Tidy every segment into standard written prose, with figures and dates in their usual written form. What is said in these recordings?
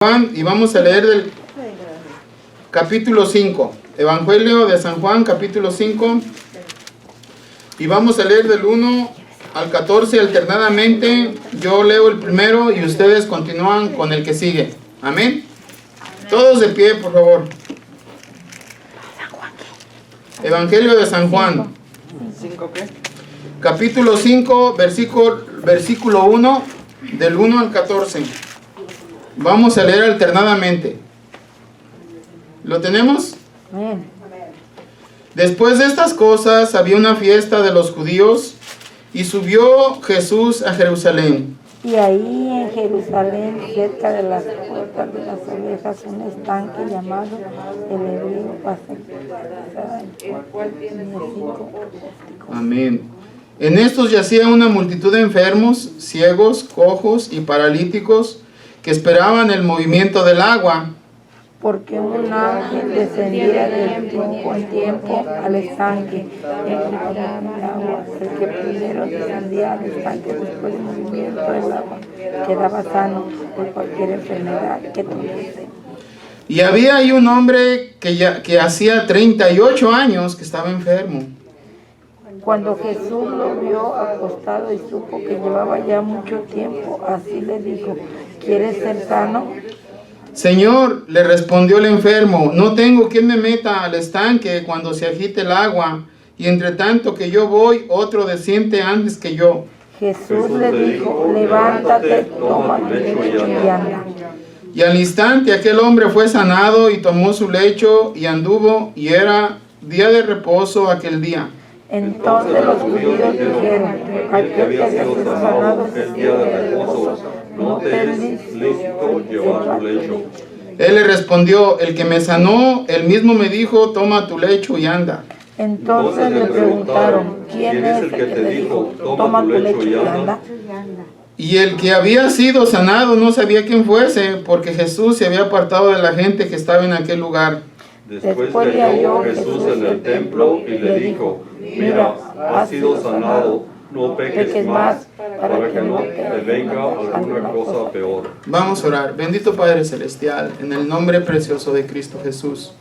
Juan, y vamos a leer del capítulo 5, Evangelio de San Juan, capítulo 5, y vamos a leer del 1 al 14 alternadamente. Yo leo el primero y ustedes continúan con el que sigue. Amén. Todos de pie, por favor. Evangelio de San Juan, capítulo 5, versículo 1, del 1 al 14. Vamos a leer alternadamente. ¿Lo tenemos? Amén. Después de estas cosas había una fiesta de los judíos y subió Jesús a Jerusalén. Y ahí en Jerusalén, cerca de las puertas de las ovejas, un estanque llamado el hebreo Bethesda, el cual tiene 5 pórticos. Amén. En estos yacía una multitud de enfermos, ciegos, cojos y paralíticos que esperaban el movimiento del agua. Porque un ángel descendía de tiempo en tiempo al estanque y enfriaba el agua. El que primero descendía al estanque después del movimiento del agua quedaba sano de cualquier enfermedad que tuviese. Y había ahí un hombre que hacía 38 años que estaba enfermo. Cuando Jesús lo vio acostado y supo que llevaba ya mucho tiempo, así le dijo: ¿Quieres ser sano? Señor, le respondió el enfermo, no tengo quien me meta al estanque cuando se agite el agua, y entre tanto que yo voy, otro desciende antes que yo. Jesús le dijo: levántate, toma tu lecho y anda. Y al instante aquel hombre fue sanado y tomó su lecho y anduvo, y era día de reposo aquel día. Entonces los judíos dijeron: aquel que había sido sanado el día de reposo, no te es lícito llevar tu lecho. Él le respondió: el que me sanó, él mismo me dijo, toma tu lecho y anda. Entonces le preguntaron: ¿quién es el que te dijo, toma tu lecho y anda? Y el que había sido sanado no sabía quién fuese, porque Jesús se había apartado de la gente que estaba en aquel lugar. Después le halló Jesús en el templo y le dijo: mira, has sido sanado, no peques más, para que no te venga alguna cosa peor. Vamos a orar. Bendito Padre Celestial, en el nombre precioso de Cristo Jesús.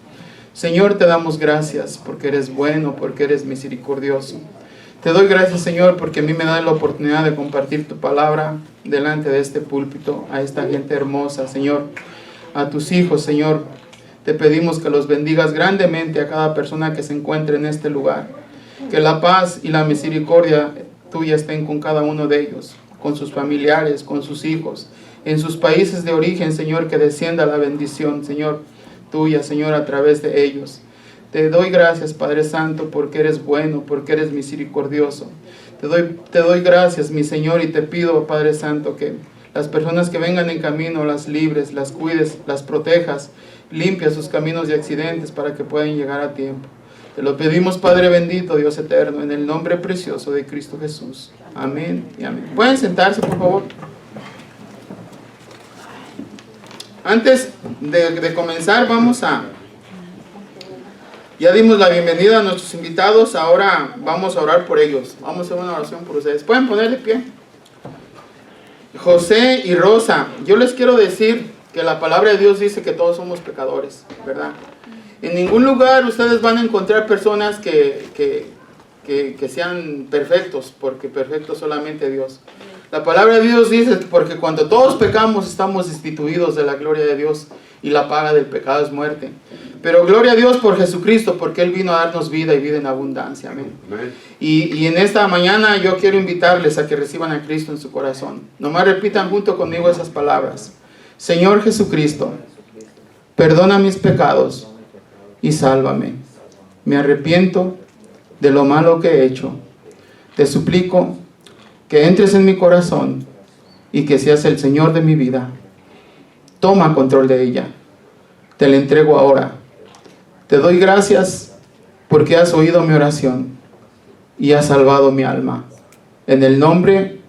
Señor, te damos gracias porque eres bueno, porque eres misericordioso. Te doy gracias, Señor, porque a mí me da la oportunidad de compartir tu palabra delante de este púlpito, a esta gente hermosa, Señor, a tus hijos, Señor. Te pedimos que los bendigas grandemente a cada persona que se encuentre en este lugar. Que la paz y la misericordia tuya estén con cada uno de ellos, con sus familiares, con sus hijos, en sus países de origen, Señor, que descienda la bendición, Señor, tuya, Señor, a través de ellos. Te doy gracias, Padre Santo, porque eres bueno, porque eres misericordioso. Te doy gracias, mi Señor, y te pido, Padre Santo, que las personas que vengan en camino las libres, las cuides, las protejas, limpia sus caminos de accidentes para que puedan llegar a tiempo. Te lo pedimos, Padre bendito, Dios eterno, en el nombre precioso de Cristo Jesús. Amén y amén. ¿Pueden sentarse, por favor? Antes de comenzar, ya dimos la bienvenida a nuestros invitados, ahora vamos a orar por ellos. Vamos a hacer una oración por ustedes. ¿Pueden poner de pie? José y Rosa, yo les quiero decir que la palabra de Dios dice que todos somos pecadores, ¿verdad? En ningún lugar ustedes van a encontrar personas que sean perfectos, porque perfecto solamente Dios. La palabra de Dios dice, porque cuando todos pecamos estamos destituidos de la gloria de Dios y la paga del pecado es muerte. Pero gloria a Dios por Jesucristo, porque Él vino a darnos vida y vida en abundancia. Amén. Y en esta mañana yo quiero invitarles a que reciban a Cristo en su corazón. Nomás repitan junto conmigo esas palabras. Señor Jesucristo, perdona mis pecados y sálvame. Me arrepiento de lo malo que he hecho. Te suplico que entres en mi corazón y que seas el Señor de mi vida. Toma control de ella. Te la entrego ahora. Te doy gracias porque has oído mi oración y has salvado mi alma. En el nombre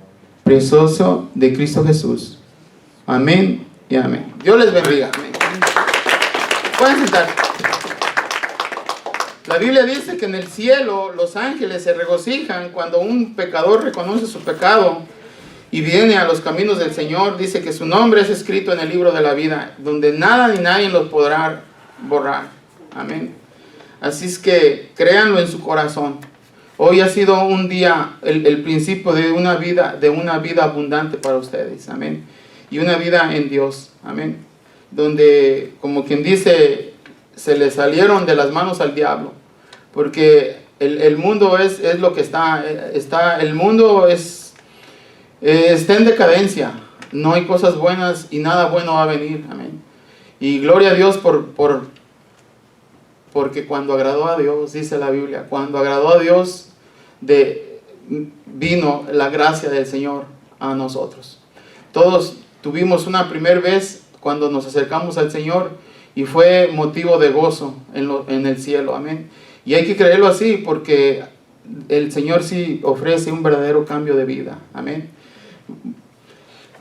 precioso de Cristo Jesús. Amén y amén. Dios les bendiga. Amén. Pueden sentarse. La Biblia dice que en el cielo los ángeles se regocijan cuando un pecador reconoce su pecado y viene a los caminos del Señor, dice que su nombre es escrito en el libro de la vida, donde nada ni nadie los podrá borrar. Amén. Así es que créanlo en su corazón. Hoy ha sido un día, el principio de una vida abundante para ustedes. Amén. Y una vida en Dios. Amén. Donde, como quien dice, se le salieron de las manos al diablo. Porque el mundo es lo que está el mundo está en decadencia. No hay cosas buenas y nada bueno va a venir. Amén. Y gloria a Dios porque cuando agradó a Dios, dice la Biblia, cuando agradó a Dios, vino la gracia del Señor a nosotros. Todos tuvimos una primera vez cuando nos acercamos al Señor y fue motivo de gozo en el cielo. Amén. Y hay que creerlo así porque el Señor sí ofrece un verdadero cambio de vida. Amén.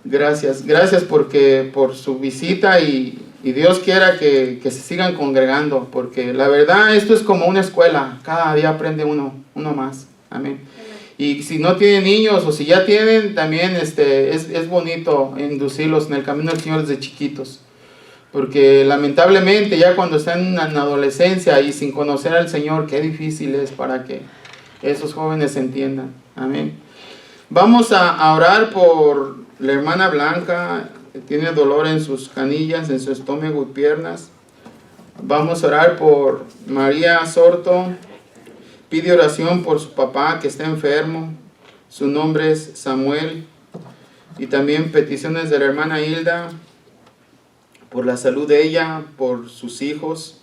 Gracias por su visita y Dios quiera que se sigan congregando, porque la verdad esto es como una escuela, cada día aprende uno más. Amén. Y si no tienen niños o si ya tienen, también es bonito inducirlos en el camino del Señor desde chiquitos, porque lamentablemente ya cuando están en adolescencia y sin conocer al Señor, qué difícil es para que esos jóvenes entiendan. Amén. Vamos a orar por la hermana Blanca, que tiene dolor en sus canillas, en su estómago y piernas. Vamos a orar por María Sorto. Pide oración por su papá que está enfermo. Su nombre es Samuel. Y también peticiones de la hermana Hilda, por la salud de ella, por sus hijos.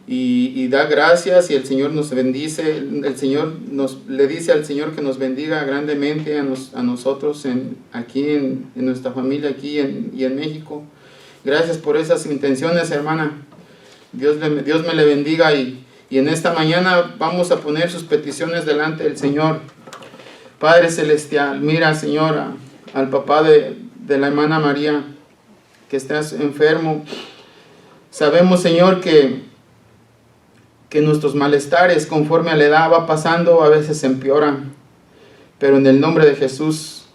Y da gracias y el Señor nos bendice. El Señor le dice al Señor que nos bendiga grandemente a nosotros aquí en nuestra familia aquí y en México. Gracias por esas intenciones, hermana. Dios me le bendiga y en esta mañana vamos a poner sus peticiones delante del Señor. Padre Celestial, mira, Señor, al papá de la hermana María que está enfermo. Sabemos, Señor, que nuestros malestares conforme a la edad va pasando, a veces empeoran. Pero en el nombre de Jesús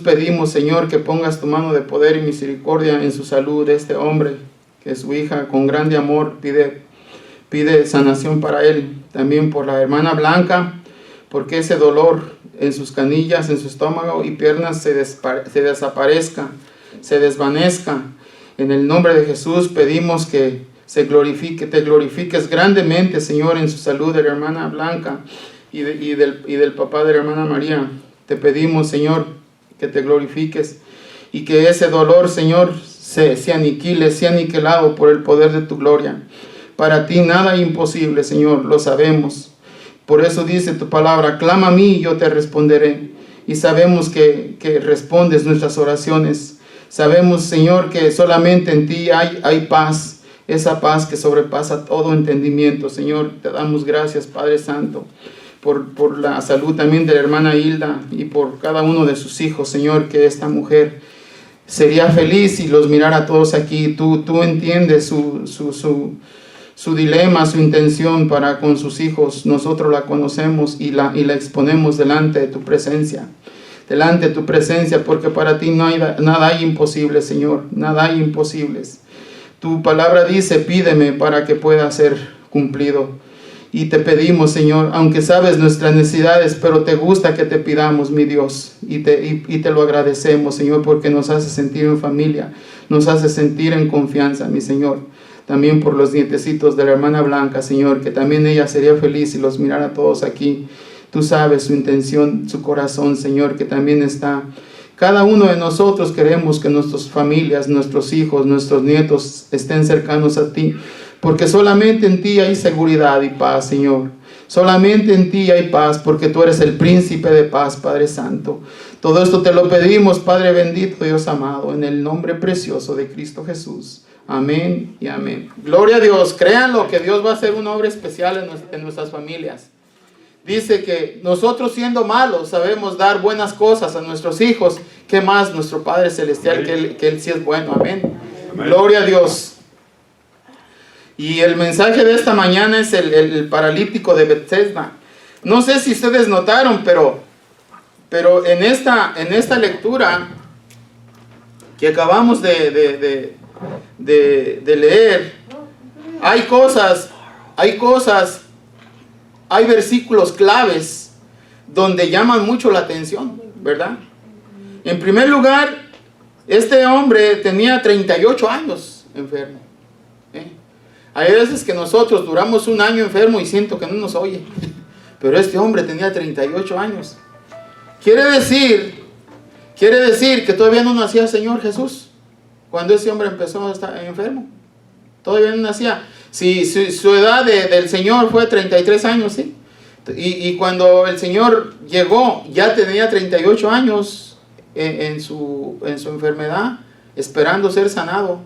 pedimos, Señor, que pongas tu mano de poder y misericordia en su salud de este hombre, que su hija con grande amor pide sanación para él. También por la hermana Blanca, porque ese dolor en sus canillas, en su estómago y piernas se desaparezca, se desvanezca. En el nombre de Jesús pedimos que te glorifiques grandemente, Señor, en su salud de la hermana Blanca y del papá de la hermana María. Te pedimos, Señor, que te glorifiques y que ese dolor, Señor, se aniquile, sea aniquilado por el poder de tu gloria. Para ti nada es imposible, Señor, lo sabemos. Por eso dice tu palabra, clama a mí y yo te responderé. Y sabemos que respondes nuestras oraciones. Sabemos, Señor, que solamente en ti hay paz. Esa paz que sobrepasa todo entendimiento. Señor, te damos gracias, Padre Santo, por la salud también de la hermana Hilda y por cada uno de sus hijos, Señor, que esta mujer sería feliz si los mirara a todos aquí. Tú entiendes su dilema, su intención para con sus hijos. Nosotros la conocemos y la exponemos delante de tu presencia. Delante de tu presencia, porque para ti nada hay imposible, Señor. Nada hay imposibles. Tu palabra dice, pídeme para que pueda ser cumplido. Y te pedimos, Señor, aunque sabes nuestras necesidades, pero te gusta que te pidamos, mi Dios. Y te lo agradecemos, Señor, porque nos hace sentir en familia, nos hace sentir en confianza, mi Señor. También por los nietecitos de la hermana Blanca, Señor, que también ella sería feliz si los mirara a todos aquí. Tú sabes su intención, su corazón, Señor, que también está. Cada uno de nosotros queremos que nuestras familias, nuestros hijos, nuestros nietos estén cercanos a ti, porque solamente en ti hay seguridad y paz, Señor. Solamente en ti hay paz, porque tú eres el príncipe de paz, Padre Santo. Todo esto te lo pedimos, Padre bendito, Dios amado, en el nombre precioso de Cristo Jesús. Amén y amén. Gloria a Dios. Créanlo que Dios va a hacer una obra especial en nuestras familias. Dice que nosotros siendo malos sabemos dar buenas cosas a nuestros hijos. ¿Qué más nuestro Padre Celestial que él sí es bueno? Amén. Amén. Gloria a Dios. Y el mensaje de esta mañana es el paralítico de Bethesda. No sé si ustedes notaron, pero Pero en esta lectura que acabamos de leer, hay versículos claves donde llaman mucho la atención, ¿verdad? En primer lugar, este hombre tenía 38 años enfermo. Hay veces que nosotros duramos un año enfermo y siento que no nos oye, pero este hombre tenía 38 años. Quiere decir que todavía no nacía el Señor Jesús cuando ese hombre empezó a estar enfermo. Todavía no nacía. Si su edad del Señor fue 33 años, ¿sí? Y cuando el Señor llegó, ya tenía 38 años en su enfermedad, esperando ser sanado.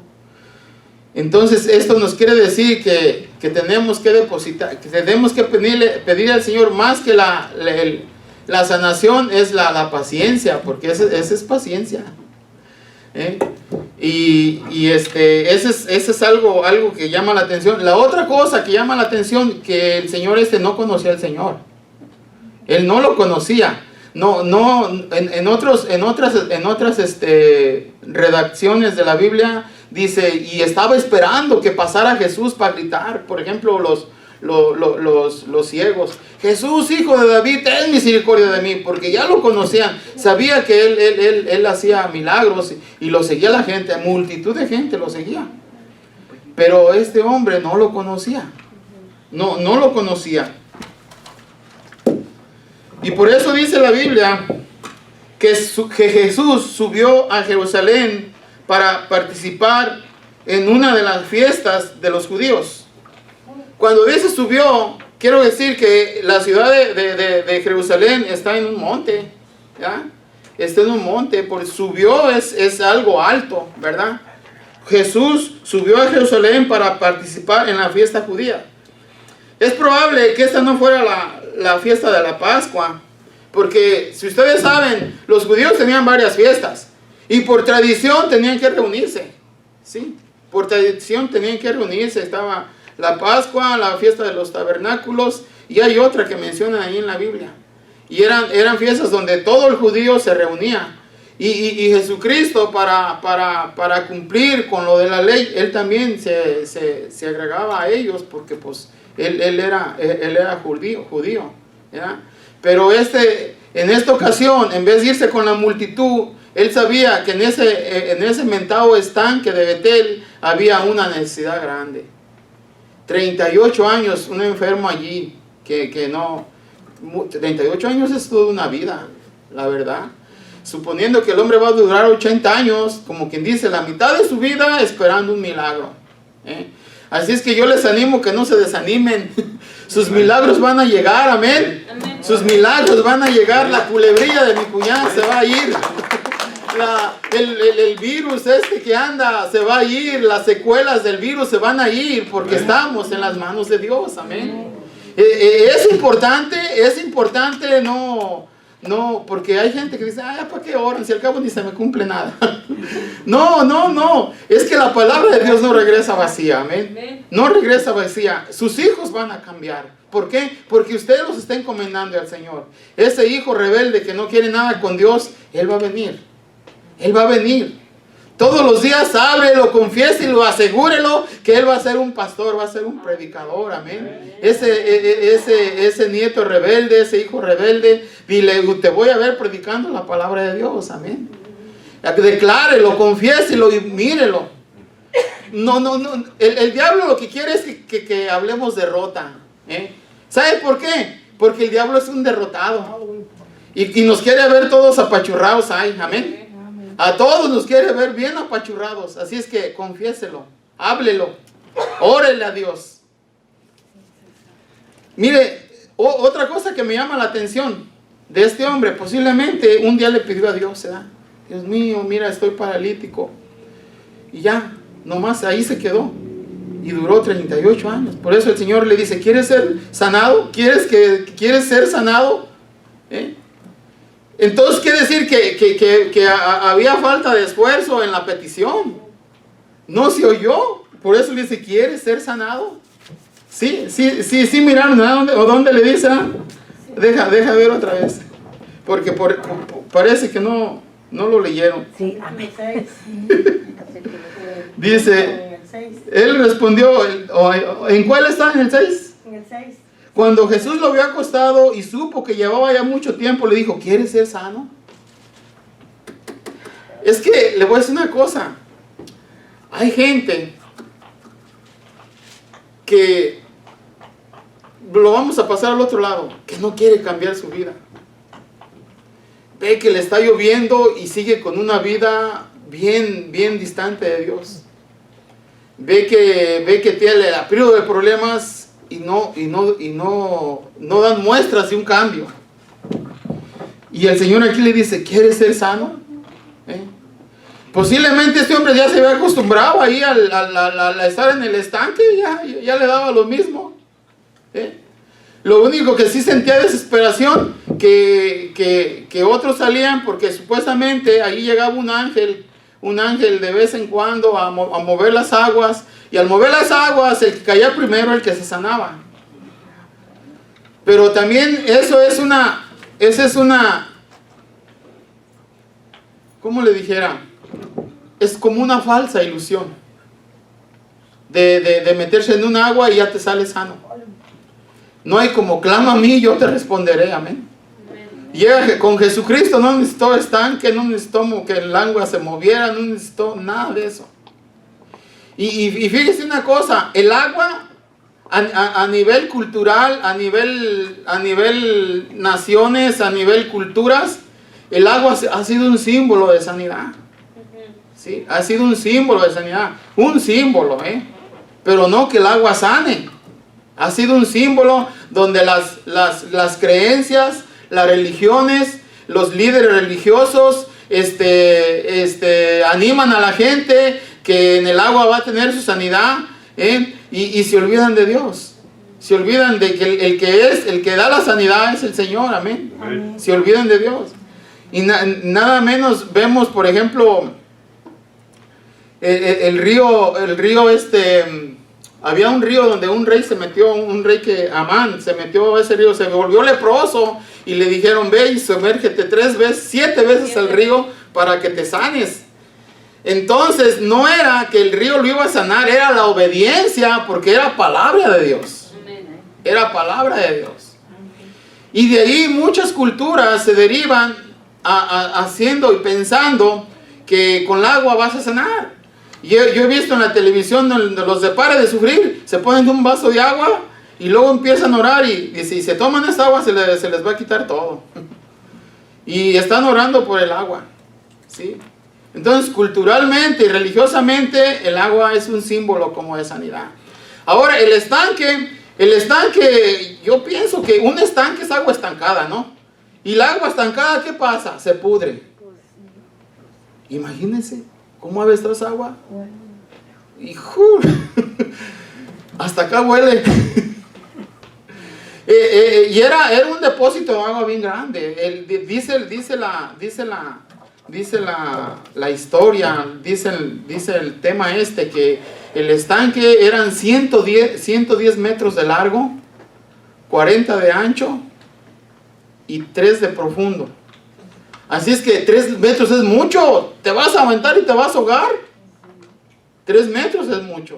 Entonces esto nos quiere decir que tenemos que depositar, que tenemos que pedirle al Señor más que la sanación, es la paciencia, porque esa es paciencia. Y ese es algo que llama la atención. La otra cosa que llama la atención, que el Señor no conocía al Señor. Él no lo conocía. En otras redacciones de la Biblia dice, y estaba esperando que pasara Jesús para gritar. Por ejemplo, los ciegos: Jesús, hijo de David, ten misericordia de mí, porque ya lo conocían, sabía que él hacía milagros y lo seguía la gente, multitud de gente lo seguía, pero este hombre no lo conocía, no lo conocía. Y por eso dice la Biblia que Jesús subió a Jerusalén para participar en una de las fiestas de los judíos. Cuando dice subió, quiero decir que la ciudad de Jerusalén está en un monte, ¿ya? Está en un monte, porque subió es algo alto, ¿verdad? Jesús subió a Jerusalén para participar en la fiesta judía. Es probable que esta no fuera la fiesta de la Pascua, porque si ustedes saben, los judíos tenían varias fiestas y por tradición tenían que reunirse, ¿sí? Por tradición tenían que reunirse. Estaba la Pascua, la fiesta de los tabernáculos, y hay otra que mencionan ahí en la Biblia. Y eran fiestas donde todo el judío se reunía. Y Jesucristo, para cumplir con lo de la ley, él también se agregaba a ellos, porque pues él era judío, ¿ya? Pero en esta ocasión, en vez de irse con la multitud, él sabía que en ese mentado estanque de Betel había una necesidad grande. 38 años, un enfermo allí, que no... 38 años es toda una vida, la verdad. Suponiendo que el hombre va a durar 80 años, como quien dice, la mitad de su vida esperando un milagro. Así es que yo les animo que no se desanimen. Sus milagros van a llegar, amén. Sus milagros van a llegar. La culebrilla de mi cuñada se va a ir. El virus que anda se va a ir. Las secuelas del virus se van a ir, porque estamos en las manos de Dios, amén. Es importante no, porque hay gente que dice, ¿para qué oran si al cabo ni se me cumple nada? No, es que la palabra de Dios no regresa vacía, amén. No regresa vacía. Sus hijos van a cambiar. ¿Por qué? Porque usted los está encomendando al Señor. Ese hijo rebelde que no quiere nada con Dios, él va a venir. Él va a venir. Todos los días ábrelo, confiéselo, asegúrelo que él va a ser un pastor, va a ser un predicador, amén. Ese nieto rebelde, ese hijo rebelde, dile, te voy a ver predicando la palabra de Dios, amén. Declárelo, confiéselo y mírelo. No, el diablo lo que quiere es que hablemos derrota. ¿Sabe por qué? Porque el diablo es un derrotado y nos quiere ver todos apachurrados ahí, amén. A todos nos quiere ver bien apachurrados. Así es que confiéselo, háblelo, órele a Dios. Mire, otra cosa que me llama la atención de este hombre, posiblemente un día le pidió a Dios, ¿verdad? Dios mío, mira, estoy paralítico. Y ya, nomás ahí se quedó. Y duró 38 años. Por eso el Señor le dice, ¿quieres ser sanado? ¿Quieres ser sanado? Entonces quiere decir que había falta de esfuerzo en la petición. No se oyó. Por eso le dice, ¿quieres ser sanado? Sí, miraron, ¿dónde le dice? Deja ver otra vez. porque parece que no lo leyeron. Sí, amén. Dice, él respondió, ¿en cuál está? ¿En el 6? En el 6. Cuando Jesús lo vio acostado y supo que llevaba ya mucho tiempo, le dijo, ¿quieres ser sano? Es que le voy a decir una cosa. Hay gente que lo vamos a pasar al otro lado, que no quiere cambiar su vida. Ve que le está lloviendo y sigue con una vida bien distante de Dios. Ve que tiene el aprio de problemas y no dan muestras de un cambio. Y el Señor aquí le dice, ¿quieres ser sano? Posiblemente este hombre ya se había acostumbrado ahí al estar en el estanque, ya le daba lo mismo. Lo único que sí sentía desesperación, que otros salían porque supuestamente ahí llegaba un ángel de vez en cuando a mover las aguas, y al mover las aguas el que caía primero el que se sanaba. Pero también esa es una, ¿cómo le dijera? Es como una falsa ilusión de meterse en un agua y ya te sales sano. No hay como clama a mí, yo te responderé, amén. Llega con Jesucristo, no necesitó estanque, no necesitó que el agua se moviera, no necesitó nada de eso. Y fíjese una cosa, el agua a nivel cultural, a nivel naciones, a nivel culturas, el agua ha sido un símbolo de sanidad. ¿Sí? Ha sido un símbolo de sanidad, un símbolo, pero no que el agua sane. Ha sido un símbolo donde las creencias, las religiones, los líderes religiosos animan a la gente que en el agua va a tener su sanidad, y se olvidan de Dios. Se olvidan de que el que da la sanidad es el Señor, amén. Amén. Se olvidan de Dios. Y nada menos vemos, por ejemplo, el río había un río donde un rey se metió, Amán se metió a ese río, se volvió leproso y le dijeron, ve y sumérgete 7 veces al río para que te sanes. Entonces no era que el río lo iba a sanar, era la obediencia, porque era palabra de Dios. Era palabra de Dios. Y de ahí muchas culturas se derivan haciendo y pensando que con el agua vas a sanar. Yo he visto en la televisión donde los de Pare de Sufrir se ponen un vaso de agua y luego empiezan a orar, y si se toman esa agua se les va a quitar todo. Y están orando por el agua, ¿sí? Entonces, culturalmente y religiosamente, el agua es un símbolo como de sanidad. Ahora, el estanque, yo pienso que un estanque es agua estancada, ¿no? Y el agua estancada, ¿qué pasa? Se pudre. Imagínense cómo ha estado esa agua. Hijo, hasta acá huele. Y era un depósito de agua bien grande. Dice la historia, dice el tema que el estanque eran 110 metros de largo, 40 de ancho y 3 de profundo. Así es que 3 metros es mucho. Te vas a aventar y te vas a ahogar. 3 metros es mucho.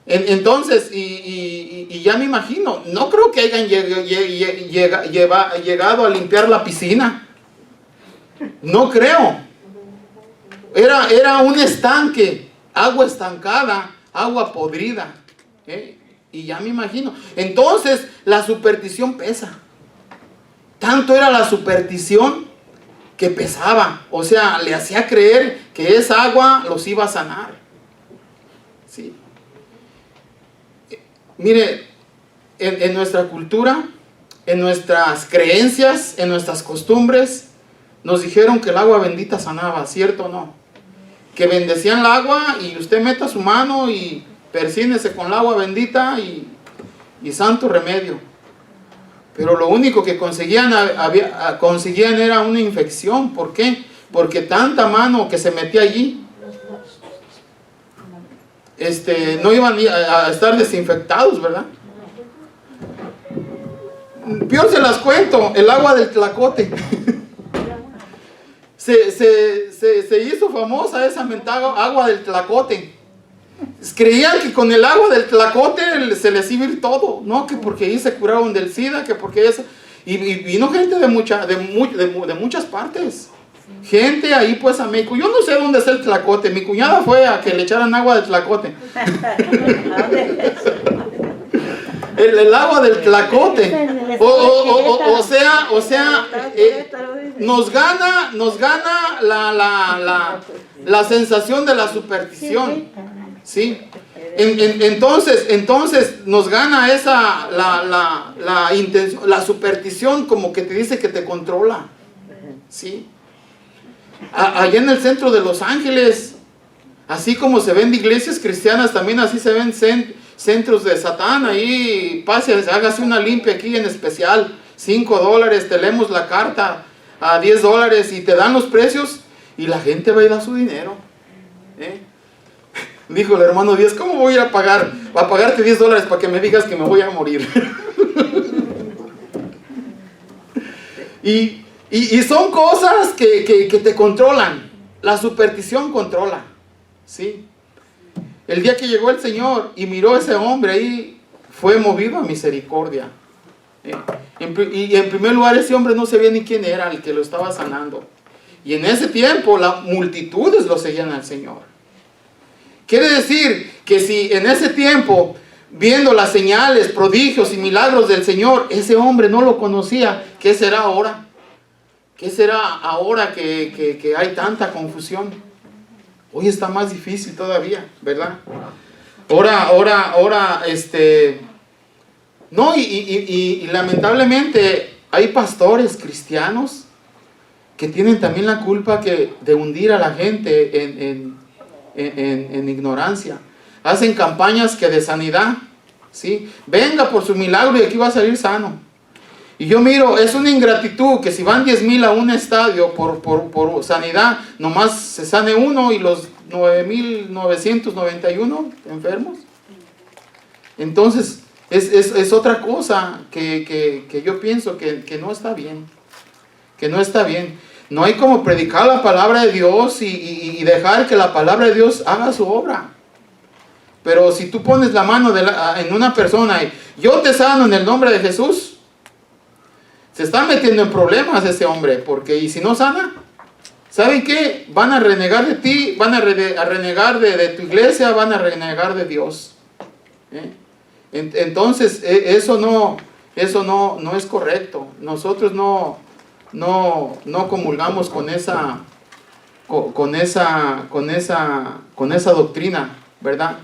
Entonces, y ya me imagino, no creo que hayan llegado a limpiar la piscina. No creo. Era un estanque, agua estancada, agua podrida. Y ya me imagino. Entonces, la superstición pesa. Tanto era la superstición que pesaba. O sea, le hacía creer que esa agua los iba a sanar. ¿Sí? Mire, en nuestra cultura, en nuestras creencias, en nuestras costumbres, nos dijeron que el agua bendita sanaba, ¿cierto o no? Que bendecían el agua y usted meta su mano y persínese con el agua bendita y santo remedio. Pero lo único que conseguían era una infección. ¿Por qué? Porque tanta mano que se metía allí, no iban a estar desinfectados, ¿verdad? Peor se las cuento, el agua del Tlacote. Se hizo famosa esa mentada agua del Tlacote. Creían que con el agua del Tlacote se les iba a ir todo, ¿no? Que porque ahí se curaron del SIDA, que porque eso. Y vino gente de muchas partes. Gente ahí pues a México. Yo no sé dónde es el Tlacote. Mi cuñada fue a que le echaran agua del Tlacote. El agua del Tlacote. O sea, nos gana la sensación de la superstición. ¿Sí? Entonces nos gana esa la superstición, como que te dice que te controla. ¿Sí? Allá en el centro de Los Ángeles, así como se ven de iglesias cristianas, también así se ven centros de Satán. Ahí pase, hágase una limpia aquí en especial, $5, te leemos la carta a $10 y te dan los precios y la gente va a ir a su dinero. Dijo el hermano Díaz, ¿cómo voy a pagarte $10 para que me digas que me voy a morir? Y son cosas que te controlan. La superstición controla. ¿Sí? El día que llegó el Señor y miró a ese hombre ahí, fue movido a misericordia. Y en primer lugar, ese hombre no sabía ni quién era el que lo estaba sanando. Y en ese tiempo, las multitudes lo seguían al Señor. Quiere decir que si en ese tiempo, viendo las señales, prodigios y milagros del Señor, ese hombre no lo conocía, ¿qué será ahora? ¿Qué será ahora que hay tanta confusión? Hoy está más difícil todavía, ¿verdad? Ahora, no, y lamentablemente hay pastores cristianos que tienen también la culpa de hundir a la gente en ignorancia. Hacen campañas que de sanidad, ¿sí? Venga por su milagro y aquí va a salir sano. Y yo miro, es una ingratitud que si van 10,000 a un estadio por sanidad, nomás se sane uno y los 9,991 enfermos. Entonces, es otra cosa que yo pienso que no está bien. Que no está bien. No hay como predicar la palabra de Dios y dejar que la palabra de Dios haga su obra. Pero si tú pones la mano en una persona y yo te sano en el nombre de Jesús, se está metiendo en problemas ese hombre, porque y si no sana, ¿saben qué? Van a renegar de ti, van a renegar de tu iglesia, van a renegar de Dios. Entonces, eso no es correcto. Nosotros no comulgamos con esa doctrina, ¿verdad?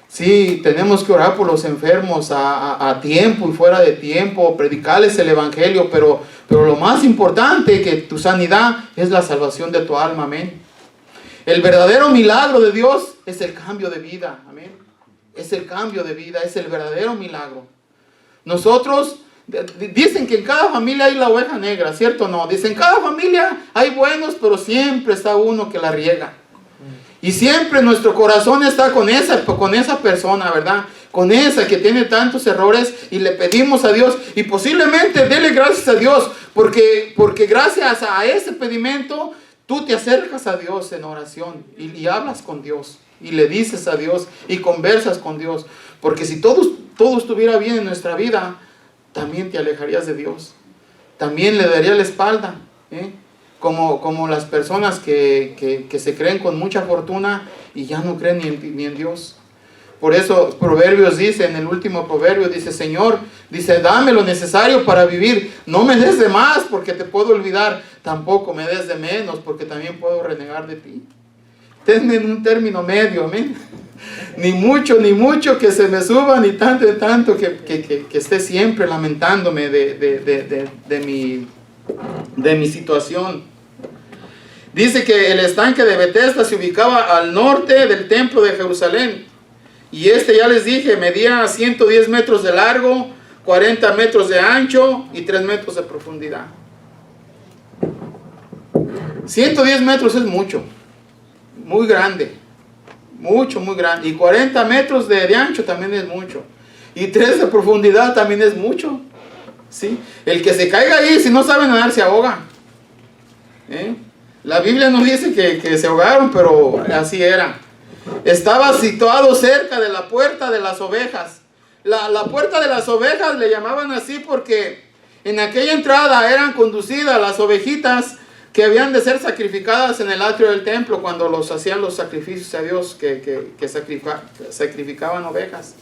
Sí, tenemos que orar por los enfermos a tiempo y fuera de tiempo, predicarles el evangelio, pero lo más importante que tu sanidad es la salvación de tu alma, amén. El verdadero milagro de Dios es el cambio de vida, amén. Es el cambio de vida, es el verdadero milagro. Nosotros, dicen que en cada familia hay la oveja negra, ¿cierto o no? Dicen, en cada familia hay buenos, pero siempre está uno que la riega. Y siempre nuestro corazón está con esa persona, ¿verdad? Con esa que tiene tantos errores y le pedimos a Dios. Y posiblemente dele gracias a Dios porque gracias a ese pedimento tú te acercas a Dios en oración y hablas con Dios. Y le dices a Dios y conversas con Dios. Porque si todo estuviera bien en nuestra vida, también te alejarías de Dios. También le darías la espalda, como las personas que se creen con mucha fortuna y ya no creen ni en Dios. Por eso Proverbios dice, en el último proverbio dice, Señor, dice, dame lo necesario para vivir. No me des de más porque te puedo olvidar. Tampoco me des de menos porque también puedo renegar de ti. Tenme en un término medio, amén. Ni mucho que se me suba, ni tanto que esté siempre lamentándome de mi situación. Dice que el estanque de Betesda se ubicaba al norte del templo de Jerusalén. Y ya les dije, medía 110 metros de largo, 40 metros de ancho y 3 metros de profundidad. 110 metros es mucho, muy grande, muy grande. Y 40 metros de ancho también es mucho. Y 3 de profundidad también es mucho. ¿sí? El que se caiga ahí, si no sabe nadar, se ahoga. La Biblia no dice que se ahogaron, pero así era. Estaba situado cerca de la puerta de las ovejas. La puerta de las ovejas le llamaban así porque en aquella entrada eran conducidas las ovejitas que habían de ser sacrificadas en el atrio del templo cuando los hacían los sacrificios a Dios, que sacrificaban ovejas.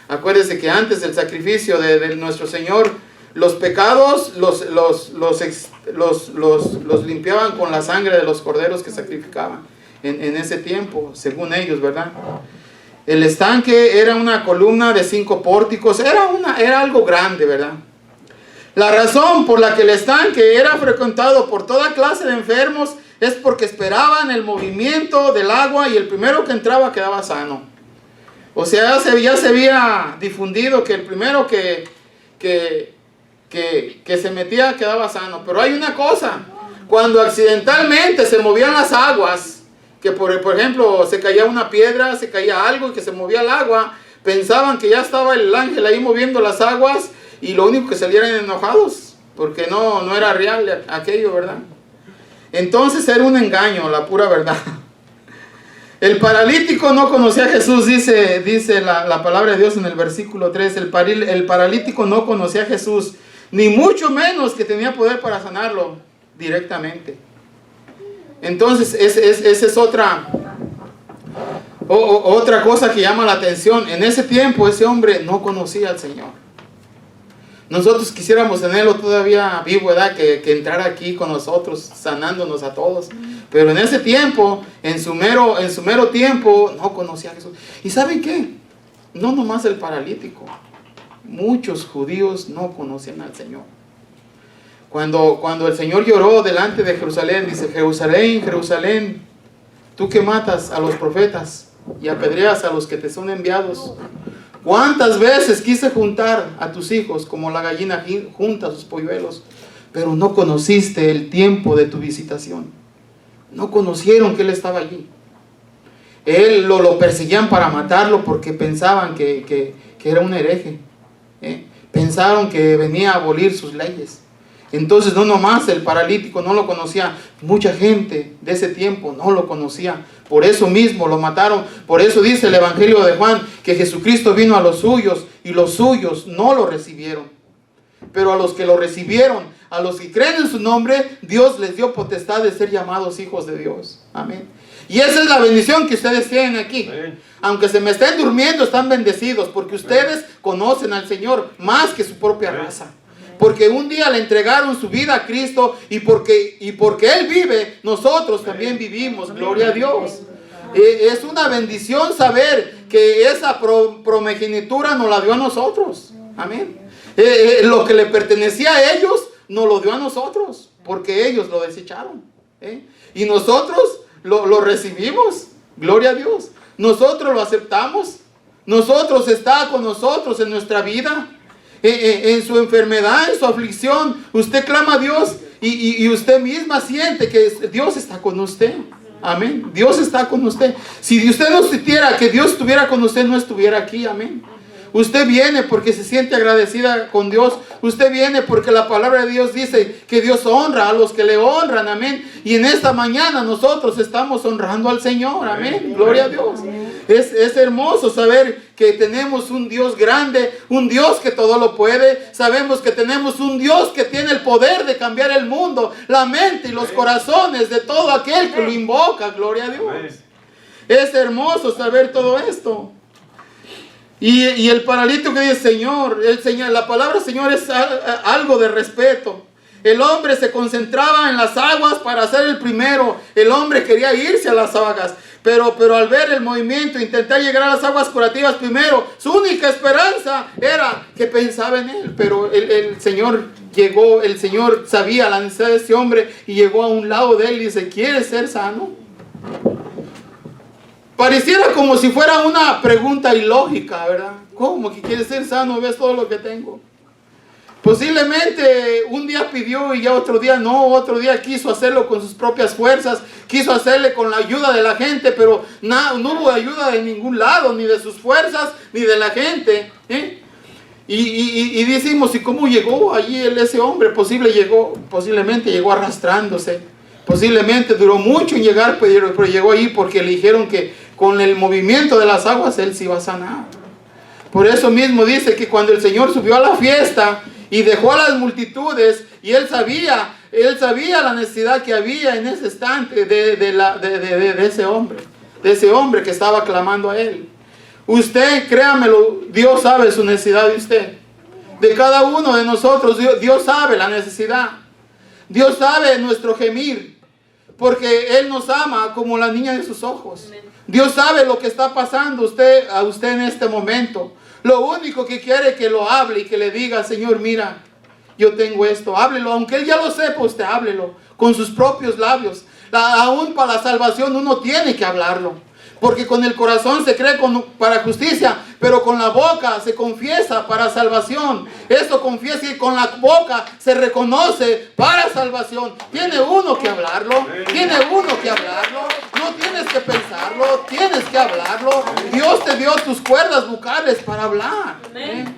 Acuérdense que antes del sacrificio de nuestro Señor, los pecados los limpiaban con la sangre de los corderos que sacrificaban en ese tiempo, según ellos, ¿verdad? El estanque era una columna de 5 pórticos, era algo grande, ¿verdad? La razón por la que el estanque era frecuentado por toda clase de enfermos es porque esperaban el movimiento del agua y el primero que entraba quedaba sano. O sea, ya se había difundido que el primero que se metía quedaba sano. Pero hay una cosa, cuando accidentalmente se movían las aguas, que por ejemplo se caía una piedra, se caía algo y que se movía el agua, pensaban que ya estaba el ángel ahí moviendo las aguas y lo único que salieran enojados, porque no era real aquello, ¿verdad? Entonces era un engaño, la pura verdad. El paralítico no conocía a Jesús, dice la palabra de Dios en el versículo 3. El paralítico no conocía a Jesús, ni mucho menos que tenía poder para sanarlo directamente. Entonces esa es otra cosa que llama la atención. En ese tiempo ese hombre no conocía al Señor. Nosotros quisiéramos tenerlo todavía vivo, ¿verdad? Que entrara aquí con nosotros, sanándonos a todos. Pero en ese tiempo, en su mero tiempo, no conocía a Jesús. ¿Y saben qué? No nomás el paralítico. Muchos judíos no conocían al Señor. Cuando el Señor lloró delante de Jerusalén, dice: Jerusalén, Jerusalén, tú que matas a los profetas y apedreas a los que te son enviados. ¿Cuántas veces quise juntar a tus hijos como la gallina junta a sus polluelos? Pero no conociste el tiempo de tu visitación. No conocieron que Él estaba allí. Él lo perseguían para matarlo porque pensaban que era un hereje. Pensaron que venía a abolir sus leyes. Entonces no nomás el paralítico no lo conocía, mucha gente de ese tiempo no lo conocía. Por eso mismo lo mataron. Por eso dice el Evangelio de Juan que Jesucristo vino a los suyos y los suyos no lo recibieron. Pero a los que lo recibieron, a los que creen en su nombre, Dios les dio potestad de ser llamados hijos de Dios. Amén. Y esa es la bendición que ustedes tienen aquí. Amén. Aunque se me estén durmiendo, están bendecidos porque ustedes conocen al Señor más que su propia raza. Porque un día le entregaron su vida a Cristo y porque Él vive, nosotros también vivimos. Gloria a Dios. Es una bendición saber que esa primogenitura nos la dio a nosotros. Amén. Lo que le pertenecía a ellos nos lo dio a nosotros porque ellos lo desecharon. Y nosotros lo recibimos. Gloria a Dios. Nosotros lo aceptamos. Nosotros está con nosotros en nuestra vida. En su enfermedad, en su aflicción, usted clama a Dios y usted misma siente que Dios está con usted. Amén. Dios está con usted. Si usted no sintiera que Dios estuviera con usted, no estuviera aquí. Amén. Usted viene porque se siente agradecida con Dios. Usted viene porque la palabra de Dios dice que Dios honra a los que le honran. Amén. Y en esta mañana nosotros estamos honrando al Señor. Amén. Gloria a Dios. Es hermoso saber que tenemos un Dios grande, un Dios que todo lo puede. Sabemos que tenemos un Dios que tiene el poder de cambiar el mundo, la mente y los corazones de todo aquel que lo invoca. Gloria a Dios. Es hermoso saber todo esto. Y el paralítico que dice Señor, la palabra Señor es algo de respeto. El hombre se concentraba en las aguas para ser el primero. El hombre quería irse a las aguas. Pero al ver el movimiento, intentar llegar a las aguas curativas primero, su única esperanza era que pensaba en Él. Pero el Señor llegó, el Señor sabía la necesidad de ese hombre y llegó a un lado de él y dice: ¿quieres ser sano? Pareciera como si fuera una pregunta ilógica, ¿verdad? ¿Cómo que quieres ser sano? ¿Ves todo lo que tengo? Posiblemente un día pidió y ya otro día no, otro día quiso hacerlo con sus propias fuerzas, quiso hacerle con la ayuda de la gente, pero no hubo ayuda de ningún lado, ni de sus fuerzas, ni de la gente. Y decimos, ¿y cómo llegó allí ese hombre? Posiblemente llegó arrastrándose. Posiblemente duró mucho en llegar, pero llegó ahí porque le dijeron que con el movimiento de las aguas él se iba a sanar. Por eso mismo dice que cuando el Señor subió a la fiesta y dejó a las multitudes, y él sabía la necesidad que había en ese instante de ese hombre que estaba clamando a él. Usted, créamelo, Dios sabe su necesidad de usted. De cada uno de nosotros, Dios sabe la necesidad. Dios sabe nuestro gemir, porque Él nos ama como la niña de sus ojos. Dios sabe lo que está pasando a usted en este momento. Lo único que quiere es que lo hable y que le diga, Señor, mira, yo tengo esto. Háblelo, aunque Él ya lo sepa, usted háblelo con sus propios labios. Aún para la salvación uno tiene que hablarlo. Porque con el corazón se cree para justicia, pero con la boca se confiesa para salvación. Eso confiesa y con la boca se reconoce para salvación. Tiene uno que hablarlo, no tienes que pensarlo, tienes que hablarlo. Dios te dio tus cuerdas vocales para hablar. Amén.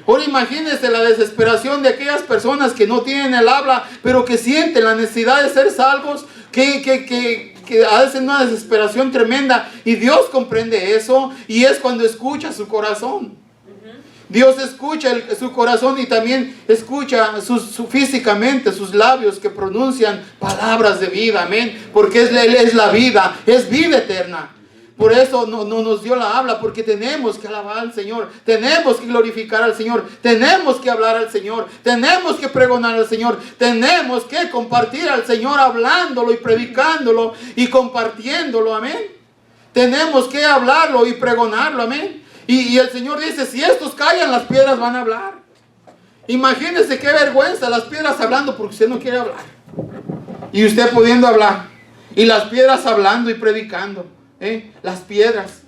Ahora imagínense la desesperación de aquellas personas que no tienen el habla, pero que sienten la necesidad de ser salvos, que hacen una desesperación tremenda, y Dios comprende eso, y es cuando escucha su corazón. Dios escucha su corazón y también escucha físicamente sus labios que pronuncian palabras de vida, amén, porque Él es la vida, es vida eterna. Por eso no nos dio la habla, porque tenemos que alabar al Señor, tenemos que glorificar al Señor, tenemos que hablar al Señor, tenemos que pregonar al Señor, tenemos que compartir al Señor hablándolo y predicándolo y compartiéndolo, amén. Tenemos que hablarlo y pregonarlo, amén. Y el Señor dice, si estos callan, las piedras van a hablar. Imagínense qué vergüenza, las piedras hablando porque usted no quiere hablar. Y usted pudiendo hablar, y las piedras hablando y predicando. Las piedras,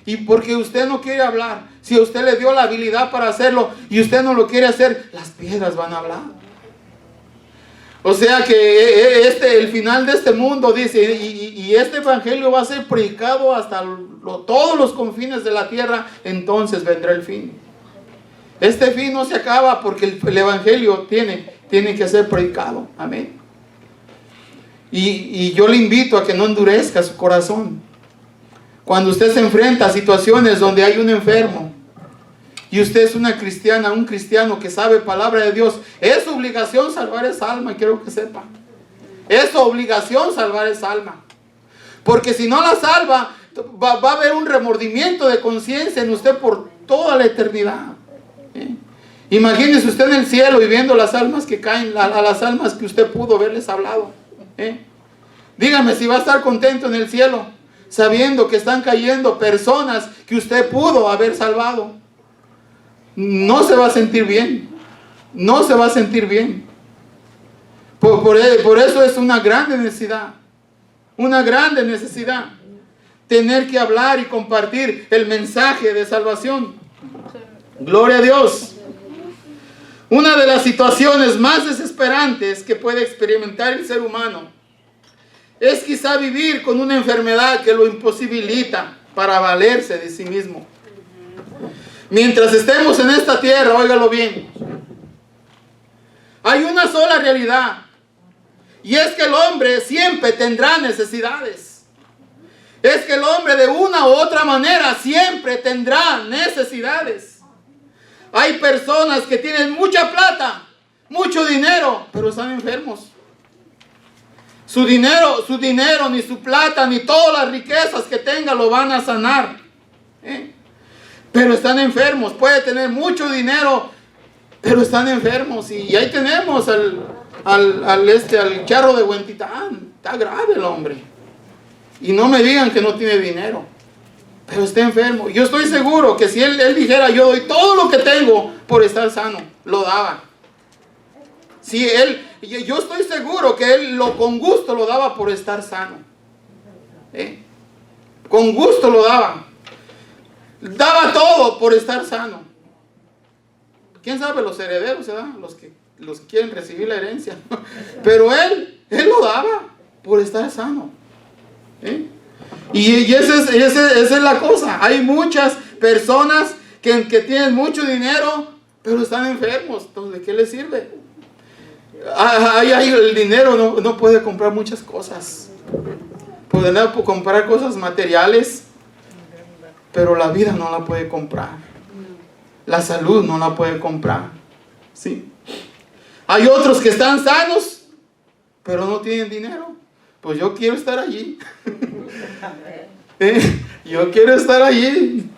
y porque usted no quiere hablar, si usted le dio la habilidad para hacerlo y usted no lo quiere hacer, las piedras van a hablar. O sea que el final de este mundo dice, y este evangelio va a ser predicado hasta todos los confines de la tierra, entonces vendrá el fin. Este fin no se acaba porque el evangelio tiene que ser predicado, amén. Y yo le invito a que no endurezca su corazón. Cuando usted se enfrenta a situaciones donde hay un enfermo y usted es una cristiana, un cristiano que sabe palabra de Dios, es su obligación salvar esa alma, quiero que sepa. Es su obligación salvar esa alma. Porque si no la salva, va a haber un remordimiento de conciencia en usted por toda la eternidad. Imagínese usted en el cielo y viendo las almas que caen, a las almas que usted pudo haberles hablado. Dígame si va a estar contento en el cielo, sabiendo que están cayendo personas que usted pudo haber salvado. No se va a sentir bien. No se va a sentir bien. Por eso es una grande necesidad. Una grande necesidad. Tener que hablar y compartir el mensaje de salvación. Gloria a Dios. Una de las situaciones más desesperantes que puede experimentar el ser humano es quizá vivir con una enfermedad que lo imposibilita para valerse de sí mismo. Mientras estemos en esta tierra, óigalo bien, hay una sola realidad, y es que el hombre siempre tendrá necesidades. Es que el hombre de una u otra manera siempre tendrá necesidades. Hay personas que tienen mucha plata, mucho dinero, pero están enfermos. Su dinero, ni su plata, ni todas las riquezas que tenga lo van a sanar. Pero están enfermos. Puede tener mucho dinero, pero están enfermos. Y ahí tenemos al charro de Huentitán. Está grave el hombre. Y no me digan que no tiene dinero, pero está enfermo. Yo estoy seguro que si él dijera, yo doy todo lo que tengo por estar sano, lo daba. Yo estoy seguro que él con gusto lo daba por estar sano. Con gusto lo daba. Daba todo por estar sano. ¿Quién sabe los herederos, ¿verdad? Los que quieren recibir la herencia. Pero él lo daba por estar sano. Y esa es la cosa. Hay muchas personas que tienen mucho dinero, pero están enfermos. Entonces, ¿de qué les sirve? El dinero no puede comprar muchas cosas. Puede comprar cosas materiales, pero la vida no la puede comprar. La salud no la puede comprar. ¿Sí? Hay otros que están sanos, pero no tienen dinero. Pues yo quiero estar allí. Yo quiero estar allí.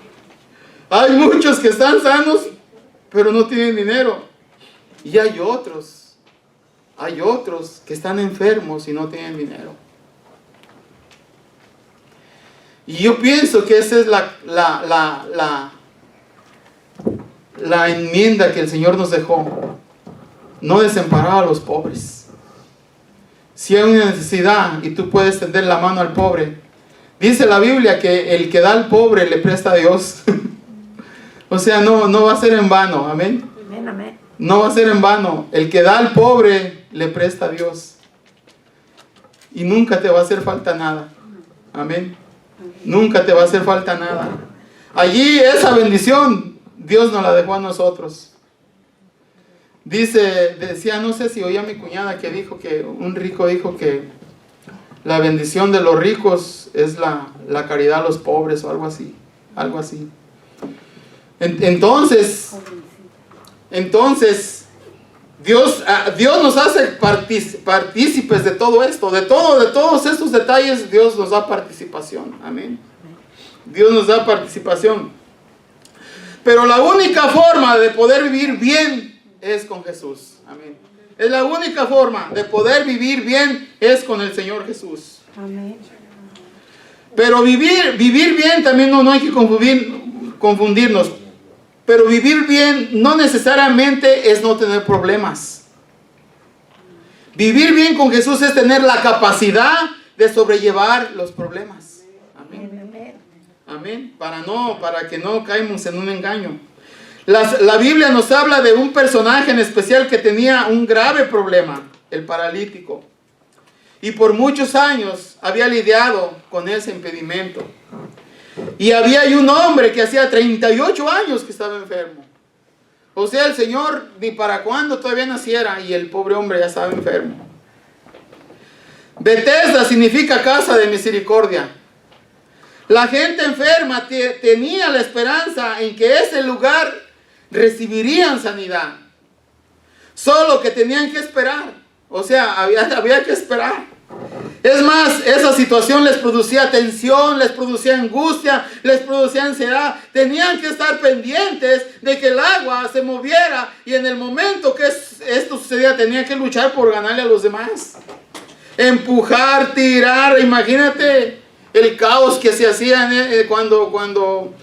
Hay muchos que están sanos, pero no tienen dinero. Y hay otros que están enfermos y no tienen dinero. Y yo pienso que esa es la enmienda que el Señor nos dejó. No desamparar a los pobres. Si hay una necesidad y tú puedes tender la mano al pobre, dice la Biblia que el que da al pobre le presta a Dios. O sea, no va a ser en vano. Amén. Amén, amén. No va a ser en vano. El que da al pobre le presta a Dios. Y nunca te va a hacer falta nada. Amén. Nunca te va a hacer falta nada. Allí esa bendición Dios nos la dejó a nosotros. Decía, no sé si oía a mi cuñada que dijo que un rico dijo que la bendición de los ricos es la caridad a los pobres o algo así. Algo así. Entonces Dios nos hace partícipes de todo esto, de todos estos detalles. Dios nos da participación. Amén. Dios nos da participación. Pero la única forma de poder vivir bien es con Jesús. Amén. Es la única forma de poder vivir bien es con el Señor Jesús. Amén. Pero vivir bien también no hay que confundirnos. Pero vivir bien no necesariamente es no tener problemas. Vivir bien con Jesús es tener la capacidad de sobrellevar los problemas. Amén. Amén. Para que no caigamos en un engaño. La Biblia nos habla de un personaje en especial que tenía un grave problema, el paralítico. Y por muchos años había lidiado con ese impedimento. Y había un hombre que hacía 38 años que estaba enfermo. O sea, el Señor ni para cuándo todavía naciera y el pobre hombre ya estaba enfermo. Bethesda significa casa de misericordia. La gente enferma tenía la esperanza en que ese lugar recibirían sanidad. Solo que tenían que esperar. O sea, había que esperar. Es más, esa situación les producía tensión, les producía angustia, les producía ansiedad. Tenían que estar pendientes de que el agua se moviera. Y en el momento que esto sucedía, tenían que luchar por ganarle a los demás. Empujar, tirar, imagínate el caos que se hacía cuando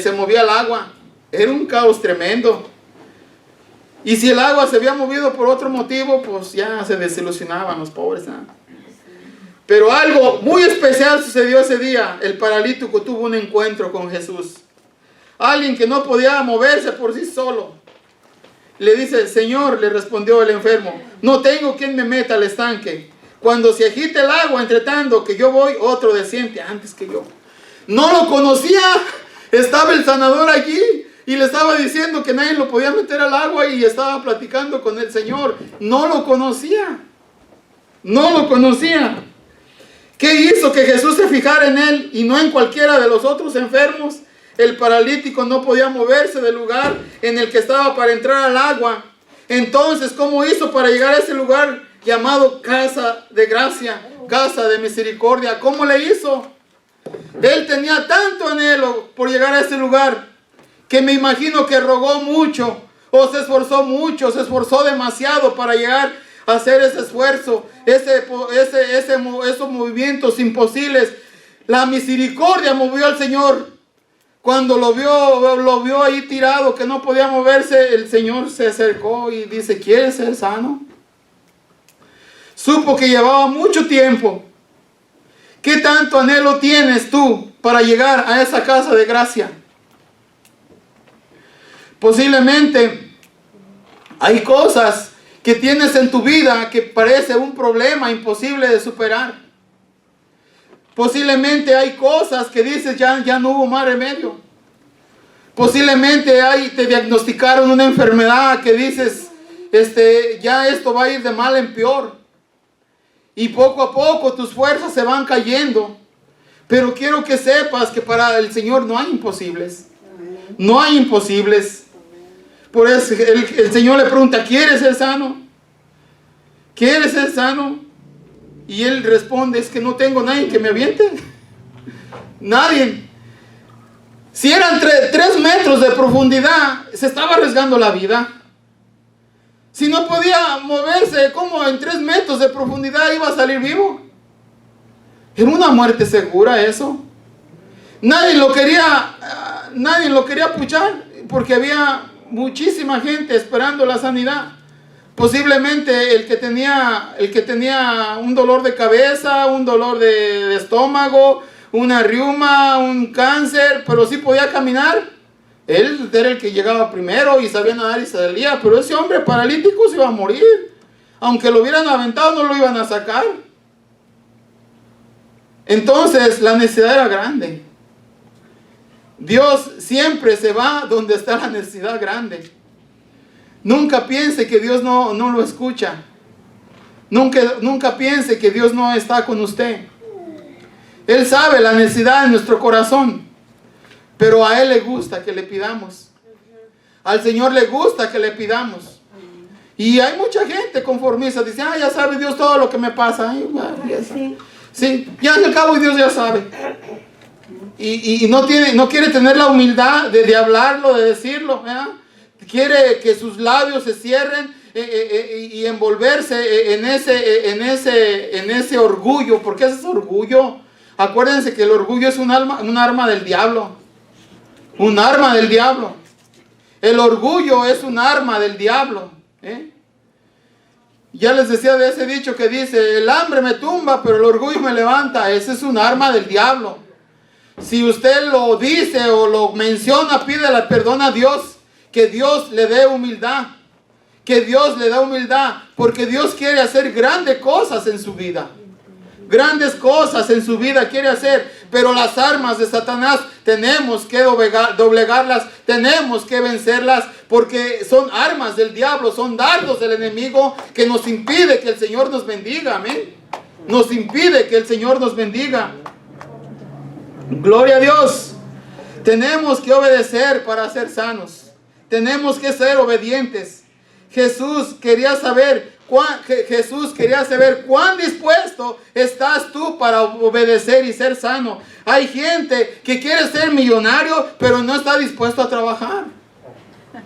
se movía el agua. Era un caos tremendo. Y si el agua se había movido por otro motivo, pues ya se desilusionaban los pobres, ¿no? Pero algo muy especial sucedió ese día. El paralítico tuvo un encuentro con Jesús. Alguien que no podía moverse por sí solo. Le dice, Señor, le respondió el enfermo, no tengo quien me meta al estanque. Cuando se agite el agua, entre tanto que yo voy, otro desciende antes que yo. No lo conocía. Estaba el sanador allí y le estaba diciendo que nadie lo podía meter al agua y estaba platicando con el Señor. No lo conocía. No lo conocía. ¿Qué hizo que Jesús se fijara en él y no en cualquiera de los otros enfermos? El paralítico no podía moverse del lugar en el que estaba para entrar al agua. Entonces, ¿cómo hizo para llegar a ese lugar llamado casa de gracia, casa de misericordia? ¿Cómo le hizo? Él tenía tanto anhelo por llegar a ese lugar que me imagino que rogó mucho o se esforzó demasiado para llegar a hacer ese esfuerzo, esos movimientos imposibles. La misericordia movió al Señor. Cuando lo vio ahí tirado, que no podía moverse, el Señor se acercó y dice, ¿quieres ser sano? Supo que llevaba mucho tiempo. ¿Qué tanto anhelo tienes tú para llegar a esa casa de gracia? Posiblemente hay cosas que tienes en tu vida que parece un problema imposible de superar. Posiblemente hay cosas que dices ya no hubo más remedio. Posiblemente ahí te diagnosticaron una enfermedad que dices, ya esto va a ir de mal en peor. Y poco a poco tus fuerzas se van cayendo. Pero quiero que sepas que para el Señor no hay imposibles. No hay imposibles. Por eso el Señor le pregunta, ¿quieres ser sano? ¿Quieres ser sano? Y él responde, es que no tengo nadie que me aviente. Nadie. Si eran 3 metros de profundidad, se estaba arriesgando la vida. Si no podía moverse, ¿cómo en 3 metros de profundidad iba a salir vivo? Era una muerte segura eso. Nadie lo quería puchar, porque había muchísima gente esperando la sanidad. Posiblemente el que tenía un dolor de cabeza, un dolor de estómago, una riuma, un cáncer, pero sí podía caminar. Él era el que llegaba primero y sabía nadar y salía, pero ese hombre paralítico se iba a morir. Aunque lo hubieran aventado, no lo iban a sacar. Entonces la necesidad era grande. Dios siempre se va donde está la necesidad grande. Nunca piense que Dios no lo escucha. Nunca piense que Dios no está con usted. Él sabe la necesidad de nuestro corazón, pero a Él le gusta que le pidamos. Al Señor le gusta que le pidamos. Y hay mucha gente conformista, dice, ya sabe Dios todo lo que me pasa. Ay, sí, ya al cabo Dios ya sabe. Y no quiere tener la humildad de hablarlo, de decirlo. Quiere que sus labios se cierren y envolverse en ese orgullo. ¿Por qué es ese orgullo? Acuérdense que el orgullo es un arma del diablo. Un arma del diablo. El orgullo es un arma del diablo. Ya les decía de ese dicho que dice, el hambre me tumba, pero el orgullo me levanta. Ese es un arma del diablo. Si usted lo dice o lo menciona, pídele perdón a Dios. Que Dios le dé humildad. Que Dios le dé humildad. Porque Dios quiere hacer grandes cosas en su vida. Grandes cosas en su vida quiere hacer. Pero las armas de Satanás tenemos que doblegarlas. Tenemos que vencerlas. Porque son armas del diablo. Son dardos del enemigo que nos impide que el Señor nos bendiga. Amén. Nos impide que el Señor nos bendiga. Gloria a Dios. Tenemos que obedecer para ser sanos. Tenemos que ser obedientes. Jesús quería saber cuán dispuesto estás tú para obedecer y ser sano. Hay gente que quiere ser millonario, pero no está dispuesto a trabajar.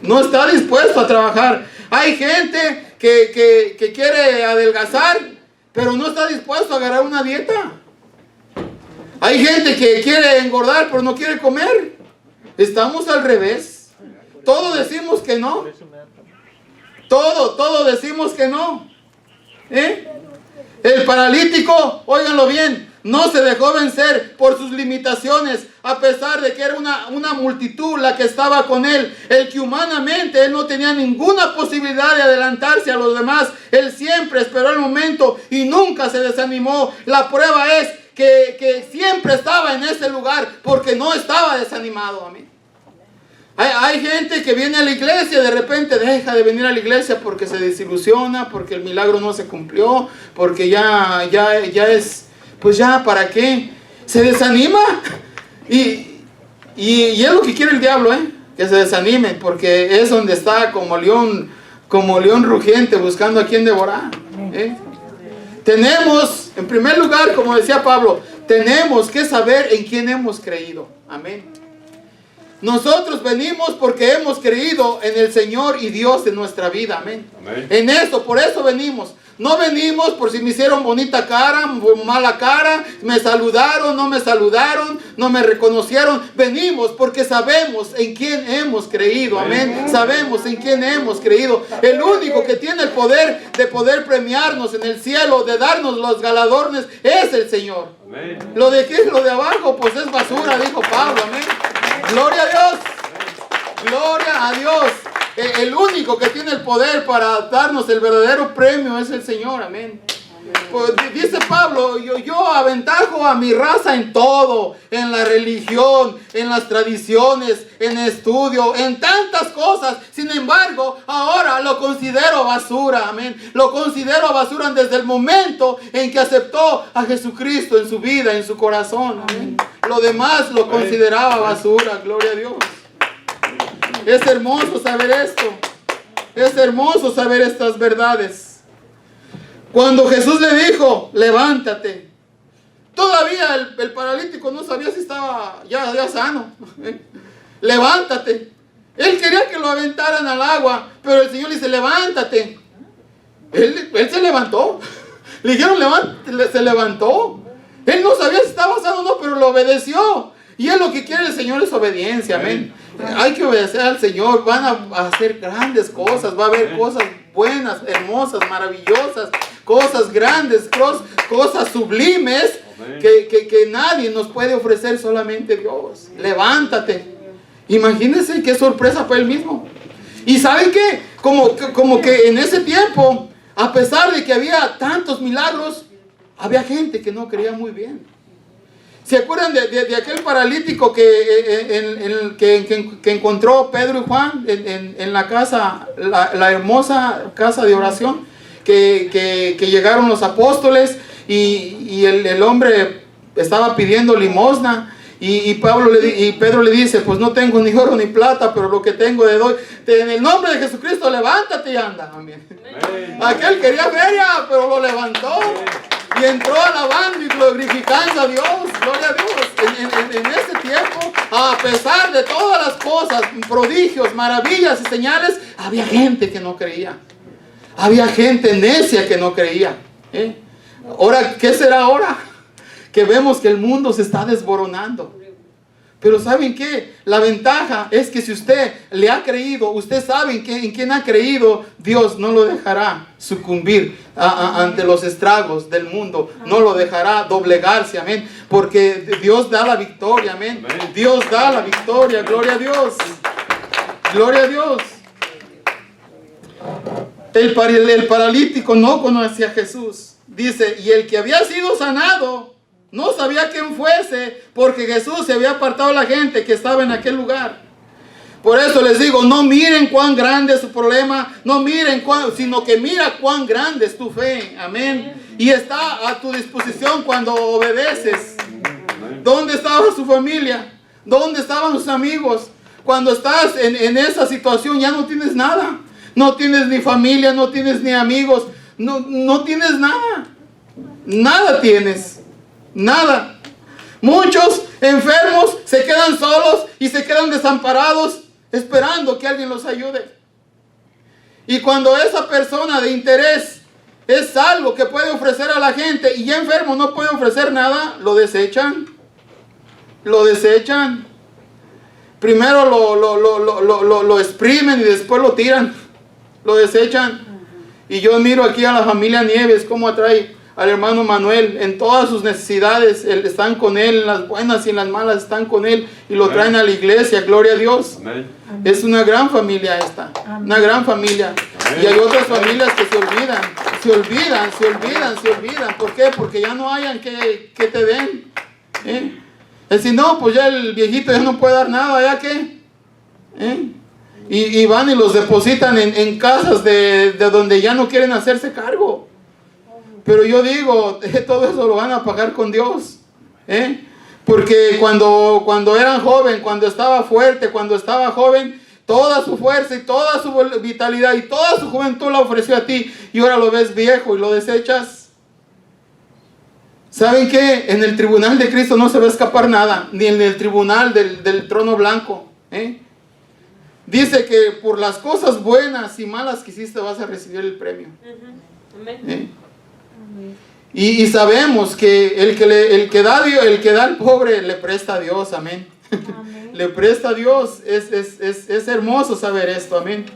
No está dispuesto a trabajar. Hay gente que quiere adelgazar, pero no está dispuesto a agarrar una dieta. Hay gente que quiere engordar, pero no quiere comer. Estamos al revés. Todos decimos que no. Todo decimos que no. El paralítico, óiganlo bien, no se dejó vencer por sus limitaciones, a pesar de que era una multitud la que estaba con él. El que humanamente él no tenía ninguna posibilidad de adelantarse a los demás. Él siempre esperó el momento y nunca se desanimó. La prueba es que siempre estaba en ese lugar porque no estaba desanimado. Amén. Hay gente que viene a la iglesia y de repente deja de venir a la iglesia porque se desilusiona, porque el milagro no se cumplió, porque ya es, pues ya, ¿para qué? Se desanima y es lo que quiere el diablo, que se desanime, porque es donde está como león rugiente buscando a quien devorar. Tenemos, en primer lugar, como decía Pablo, tenemos que saber en quién hemos creído. Amén. Nosotros venimos porque hemos creído en el Señor y Dios en nuestra vida. Amén. Amén. En eso, por eso venimos. No venimos por si me hicieron bonita cara, mala cara, me saludaron, no me saludaron, no me reconocieron. Venimos porque sabemos en quién hemos creído. Amén. Sabemos en quién hemos creído. El único que tiene el poder de poder premiarnos en el cielo, de darnos los galardones, es el Señor. Amén. Lo de aquí, lo de abajo, pues es basura, dijo Pablo. Amén. Gloria a Dios. Gloria a Dios. El único que tiene el poder para darnos el verdadero premio es el Señor. Amén. Pues, dice Pablo, yo aventajo a mi raza en todo, en la religión, en las tradiciones, en estudio, en tantas cosas. Sin embargo, ahora lo considero basura, amén. Lo considero basura desde el momento en que aceptó a Jesucristo en su vida, en su corazón, amén. Lo demás lo consideraba basura, gloria a Dios. Es hermoso saber esto. Es hermoso saber estas verdades. Cuando Jesús le dijo, levántate, todavía el paralítico no sabía si estaba ya sano. Levántate. Él quería que lo aventaran al agua, pero el Señor le dice, levántate. Él se levantó. Le dijeron, levántate, se levantó. Él no sabía si estaba sano o no, pero lo obedeció. Y él lo que quiere el Señor es obediencia, amén. Hay que obedecer al Señor. Van a hacer grandes cosas. Va a haber cosas buenas, hermosas, maravillosas. Cosas grandes, cosas sublimes que nadie nos puede ofrecer, solamente Dios. Levántate. Imagínense qué sorpresa para él mismo. Y ¿saben qué? Como que en ese tiempo, a pesar de que había tantos milagros, había gente que no creía muy bien. ¿Se acuerdan de aquel paralítico que encontró Pedro y Juan en la casa, la hermosa casa de oración? Que llegaron los apóstoles y el hombre estaba pidiendo limosna y Pedro le dice, pues no tengo ni oro ni plata, pero lo que tengo le doy. En el nombre de Jesucristo, levántate y anda. Amén. Aquel quería feria, pero lo levantó y entró alabando y glorificando a Dios. Gloria a Dios. En ese tiempo, a pesar de todas las cosas, prodigios, maravillas y señales, había gente que no creía. Había gente necia que no creía. Ahora, ¿qué será ahora? Que vemos que el mundo se está desboronando. Pero ¿saben qué? La ventaja es que si usted le ha creído, usted sabe en quién ha creído, Dios no lo dejará sucumbir ante los estragos del mundo. No lo dejará doblegarse, amén. Porque Dios da la victoria, amén. Dios da la victoria, gloria a Dios. Gloria a Dios. El paralítico no conocía a Jesús. Dice, y el que había sido sanado no sabía quién fuese, porque Jesús se había apartado de la gente que estaba en aquel lugar. Por eso les digo, no miren cuán grande es su problema, no miren sino que mira cuán grande es tu fe, amén. Y está a tu disposición cuando obedeces. ¿Dónde estaba su familia? ¿Dónde estaban sus amigos? Cuando estás en esa situación ya no tienes nada. No tienes ni familia, no tienes ni amigos, no tienes nada. Nada tienes. Nada. Muchos enfermos se quedan solos y se quedan desamparados esperando que alguien los ayude. Y cuando esa persona de interés es algo que puede ofrecer a la gente y ya enfermo no puede ofrecer nada, lo desechan. Lo desechan. Primero lo exprimen y después lo tiran. Lo desechan. Y yo miro aquí a la familia Nieves cómo atrae al hermano Manuel en todas sus necesidades. Están con él, en las buenas y en las malas están con él y lo traen a la iglesia. Gloria a Dios. Amén. Es una gran familia esta. Amén. Una gran familia. Amén. Y hay otras familias que se olvidan. ¿Por qué? Porque ya no hayan que te den. Es decir, no, pues ya el viejito ya no puede dar nada, ¿ya qué? Y van y los depositan en casas de donde ya no quieren hacerse cargo. Pero yo digo, todo eso lo van a pagar con Dios. Porque cuando eran joven, cuando estaba fuerte, cuando estaba joven, toda su fuerza y toda su vitalidad y toda su juventud la ofreció a ti. Y ahora lo ves viejo y lo desechas. ¿Saben qué? En el tribunal de Cristo no se va a escapar nada. Ni en el tribunal del trono blanco. Dice que por las cosas buenas y malas que hiciste vas a recibir el premio. Y sabemos que el que da al pobre le presta a Dios, amén. Le presta a Dios. Es hermoso saber esto, amén.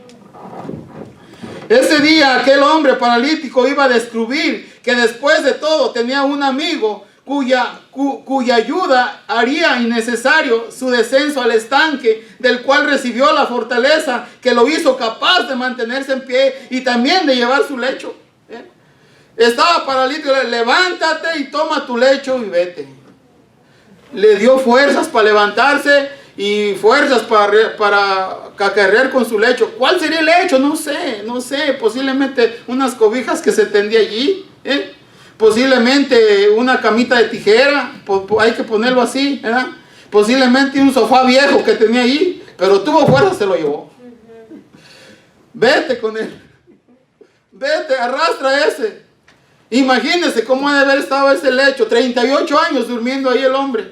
Ese día aquel hombre paralítico iba a descubrir que después de todo tenía un amigo cuya ayuda haría innecesario su descenso al estanque, del cual recibió la fortaleza que lo hizo capaz de mantenerse en pie y también de llevar su lecho. Estaba paralítico, levántate y toma tu lecho y vete. Le dio fuerzas para levantarse y fuerzas para acarrear con su lecho. ¿Cuál sería el lecho? No sé, posiblemente unas cobijas que se tendía allí, posiblemente una camita de tijera, hay que ponerlo así, ¿verdad? Posiblemente un sofá viejo que tenía allí, pero tuvo fuerza, se lo llevó. Vete con él, vete, arrastra ese. Imagínense cómo ha de haber estado ese lecho, 38 años durmiendo ahí el hombre.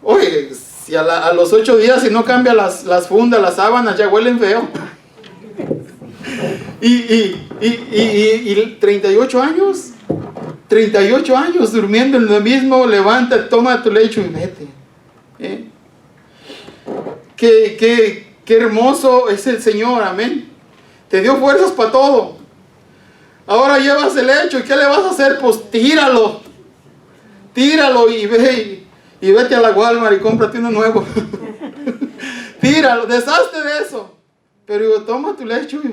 Oye, si a los 8 días si no cambia las fundas, las sábanas, ya huelen feo. Y 38 años, 38 años durmiendo en lo mismo, levanta, toma tu lecho y vete. Qué hermoso es el Señor, amén. Te dio fuerzas para todo. Ahora llevas el lecho y ¿qué le vas a hacer? Pues tíralo y vete a la Walmart y cómprate uno nuevo. Tíralo, deshazte de eso. Pero toma tu lecho y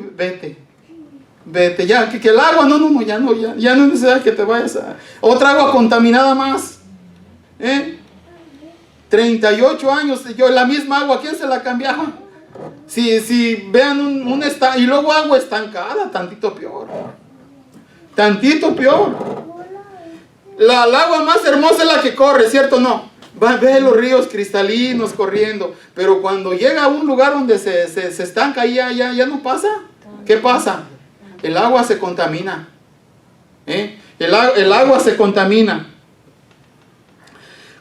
vete ya, que el agua, ya no es necesario que te vayas a otra agua contaminada más. 38 años, la misma agua, ¿quién se la cambiaba? Si vean y luego agua estancada, tantito peor. La agua más hermosa es la que corre, ¿cierto o no? Ve los ríos cristalinos corriendo, pero cuando llega a un lugar donde se estanca y ya no pasa, ¿qué pasa? El agua se contamina. El agua se contamina.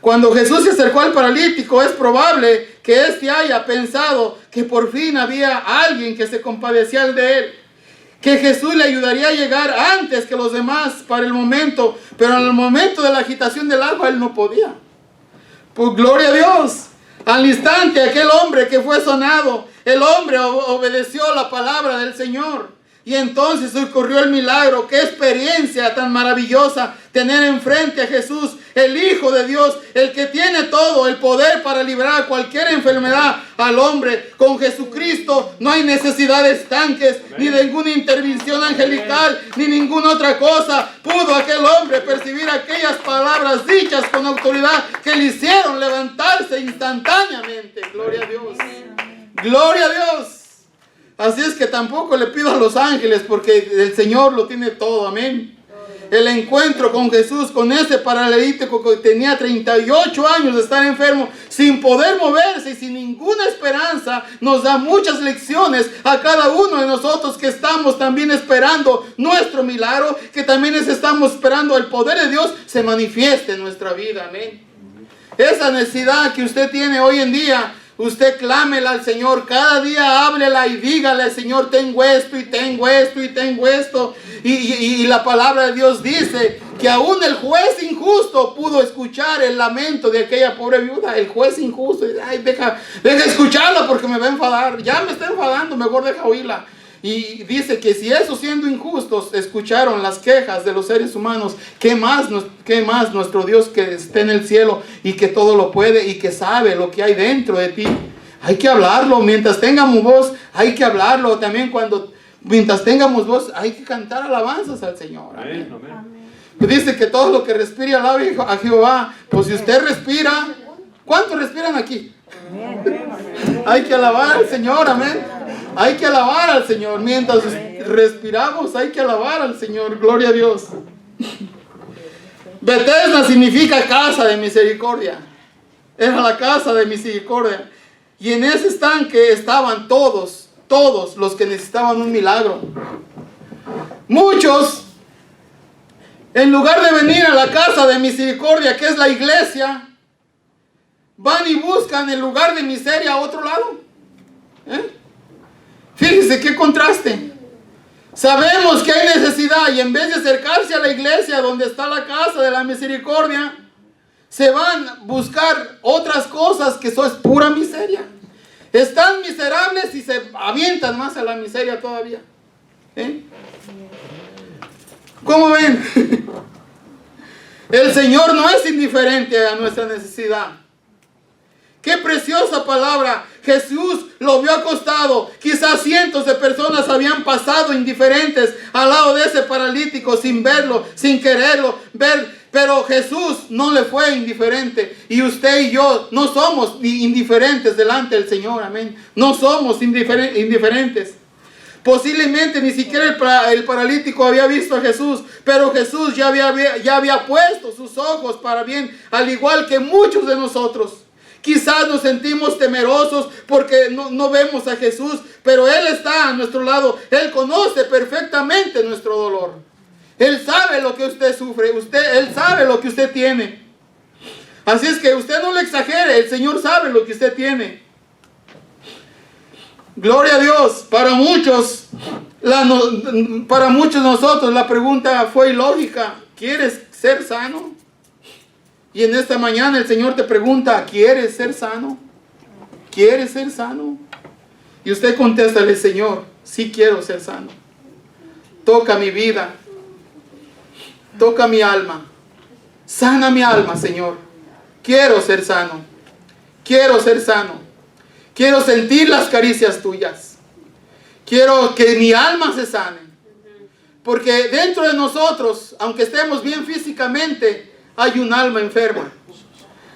Cuando Jesús se acercó al paralítico, es probable que éste haya pensado que por fin había alguien que se compadecía de él, que Jesús le ayudaría a llegar antes que los demás para el momento, pero en el momento de la agitación del agua él no podía. Pues gloria a Dios, al instante aquel hombre que fue sanado, el hombre obedeció la palabra del Señor. Y entonces ocurrió el milagro. Qué experiencia tan maravillosa tener enfrente a Jesús, el Hijo de Dios, el que tiene todo el poder para librar cualquier enfermedad al hombre. Con Jesucristo no hay necesidad de estanques, ni de ninguna intervención angelical, ni ninguna otra cosa. Pudo aquel hombre percibir aquellas palabras dichas con autoridad que le hicieron levantarse instantáneamente. Gloria a Dios. Gloria a Dios. Así es que tampoco le pido a los ángeles, porque el Señor lo tiene todo, amén. El encuentro con Jesús, con ese paralítico que tenía 38 años de estar enfermo, sin poder moverse y sin ninguna esperanza, nos da muchas lecciones a cada uno de nosotros que estamos también esperando nuestro milagro, que también estamos esperando el poder de Dios se manifieste en nuestra vida, amén. Esa necesidad que usted tiene hoy en día, usted clámela al Señor, cada día háblela y dígale: Señor, tengo esto y tengo esto y tengo esto. Y la palabra de Dios dice que aún el juez injusto pudo escuchar el lamento de aquella pobre viuda. El juez injusto, ay, deja escucharla porque me va a enfadar. Ya me está enfadando, mejor deja oírla. Y dice que si esos siendo injustos escucharon las quejas de los seres humanos, ¿qué más nuestro Dios que esté en el cielo y que todo lo puede y que sabe lo que hay dentro de ti? Hay que hablarlo. Mientras tengamos voz, hay que hablarlo. También mientras tengamos voz, hay que cantar alabanzas al Señor. Amén. Amén. Dice que todo lo que respire alabe a Jehová. Pues si usted respira, ¿cuántos respiran aquí? Hay que alabar al Señor, amén. Hay que alabar al Señor. Mientras respiramos, hay que alabar al Señor. Gloria a Dios. Betesda significa casa de misericordia. Era la casa de misericordia. Y en ese estanque estaban todos los que necesitaban un milagro. Muchos, en lugar de venir a la casa de misericordia, que es la iglesia, van y buscan el lugar de miseria a otro lado. Fíjese qué contraste. Sabemos que hay necesidad y en vez de acercarse a la iglesia donde está la casa de la misericordia, se van a buscar otras cosas que eso es pura miseria. Están miserables y se avientan más a la miseria todavía. ¿Cómo ven? El Señor no es indiferente a nuestra necesidad. Qué preciosa palabra. Jesús lo vio acostado. Quizás cientos de personas habían pasado indiferentes al lado de ese paralítico sin verlo, sin quererlo ver. Pero Jesús no le fue indiferente. Y usted y yo no somos indiferentes delante del Señor. Amén. No somos indiferentes. Posiblemente ni siquiera el paralítico había visto a Jesús, pero Jesús ya había puesto sus ojos para bien, al igual que muchos de nosotros. Quizás nos sentimos temerosos porque no vemos a Jesús, pero Él está a nuestro lado. Él conoce perfectamente nuestro dolor. Él sabe lo que usted sufre, Él sabe lo que usted tiene. Así es que usted no le exagere, el Señor sabe lo que usted tiene. Gloria a Dios. Para muchos de nosotros la pregunta fue ilógica. ¿Quieres ser sano? Y en esta mañana el Señor te pregunta, ¿quieres ser sano? ¿Quieres ser sano? Y usted contéstale, Señor, sí quiero ser sano. Toca mi vida. Toca mi alma. Sana mi alma, Señor. Quiero ser sano. Quiero ser sano. Quiero sentir las caricias tuyas. Quiero que mi alma se sane. Porque dentro de nosotros, aunque estemos bien físicamente, hay un alma enferma.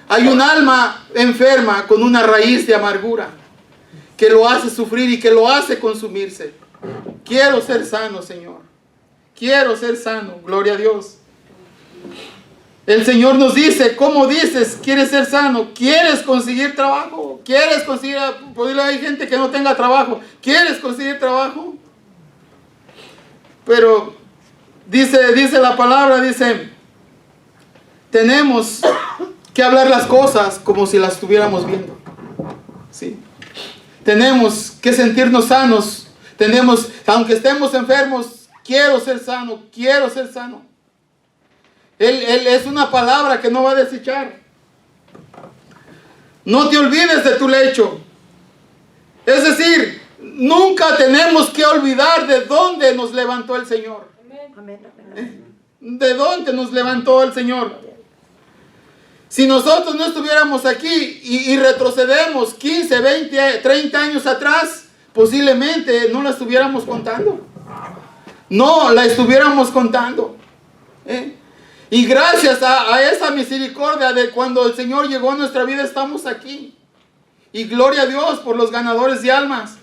Hay un alma enferma con una raíz de amargura que lo hace sufrir y que lo hace consumirse. Quiero ser sano, Señor. Quiero ser sano. Gloria a Dios. El Señor nos dice, ¿cómo dices? ¿Quieres ser sano? ¿Quieres conseguir trabajo? ¿Quieres conseguir? Porque hay gente que no tenga trabajo. ¿Quieres conseguir trabajo? Pero dice la palabra, dice, tenemos que hablar las cosas como si las estuviéramos viendo. ¿Sí? Tenemos que sentirnos sanos. Aunque estemos enfermos, quiero ser sano, quiero ser sano. Él es una palabra que no va a desechar. No te olvides de tu lecho. Es decir, nunca tenemos que olvidar de dónde nos levantó el Señor. De dónde nos levantó el Señor. Si nosotros no estuviéramos aquí y retrocedemos 15, 20, 30 años atrás, posiblemente no la estuviéramos contando. No la estuviéramos contando. Y gracias a esa misericordia de cuando el Señor llegó a nuestra vida, estamos aquí. Y gloria a Dios por los ganadores de almas,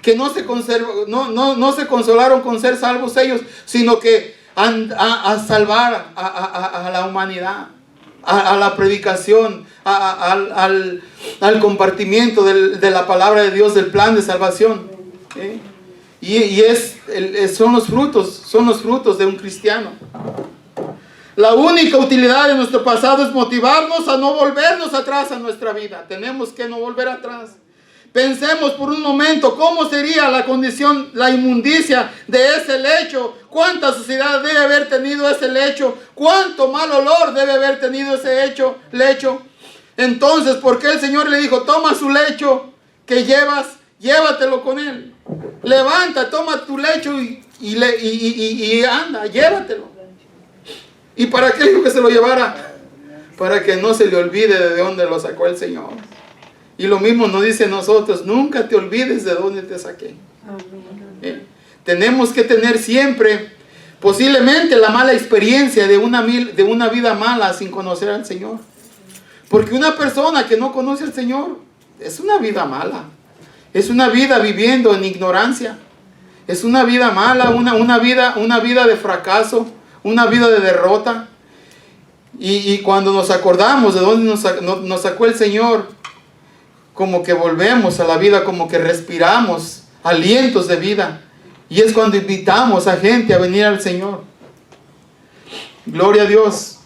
que no se consolaron con ser salvos ellos, sino que a salvar a la humanidad, a la predicación, al compartimiento de la palabra de Dios, del plan de salvación. Y son los frutos de un cristiano. La única utilidad de nuestro pasado es motivarnos a no volvernos atrás a nuestra vida. Tenemos que no volver atrás. Pensemos por un momento cómo sería la condición, la inmundicia de ese lecho. Cuánta suciedad debe haber tenido ese lecho. Cuánto mal olor debe haber tenido ese lecho. Entonces, ¿por qué el Señor le dijo, toma su lecho que llevas, llévatelo con él? Levanta, toma tu lecho y anda, llévatelo. ¿Y para qué dijo que se lo llevara? Para que no se le olvide de dónde lo sacó el Señor. Y lo mismo nos dice a nosotros, nunca te olvides de dónde te saqué. Tenemos que tener siempre, posiblemente, la mala experiencia de una vida mala sin conocer al Señor. Porque una persona que no conoce al Señor es una vida mala. Es una vida viviendo en ignorancia. Es una vida mala, una vida de fracaso. Una vida de derrota. Y cuando nos acordamos de dónde nos sacó el Señor, como que volvemos a la vida, como que respiramos alientos de vida. Y es cuando invitamos a gente a venir al Señor. Gloria a Dios.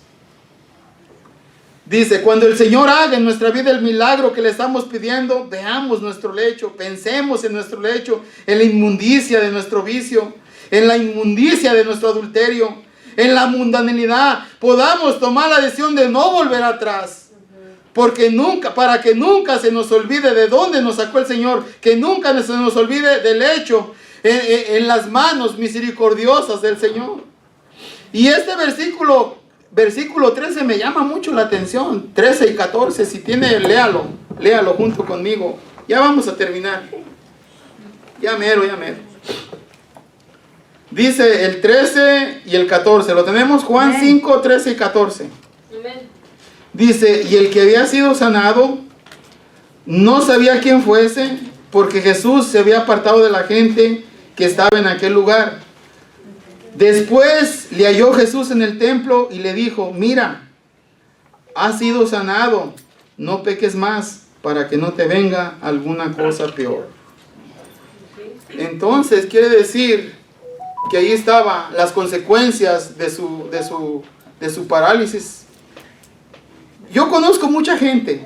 Dice, cuando el Señor haga en nuestra vida el milagro que le estamos pidiendo, veamos nuestro lecho, pensemos en nuestro lecho, en la inmundicia de nuestro vicio, en la inmundicia de nuestro adulterio, en la mundanalidad, podamos tomar la decisión de no volver atrás. Para que nunca se nos olvide de dónde nos sacó el Señor, que nunca se nos olvide del hecho en las manos misericordiosas del Señor. Y este versículo 13 me llama mucho la atención, 13 y 14, si tiene, léalo léalo junto conmigo. Ya vamos a terminar. Ya mero, ya mero. Dice el 13 y el 14. ¿Lo tenemos? Juan 5, 13 y 14. Dice, y el que había sido sanado no sabía quién fuese, porque Jesús se había apartado de la gente que estaba en aquel lugar. Después le halló Jesús en el templo y le dijo, mira, has sido sanado, no peques más, para que no te venga alguna cosa peor. Entonces quiere decir que ahí estaban las consecuencias de su parálisis. Yo conozco mucha gente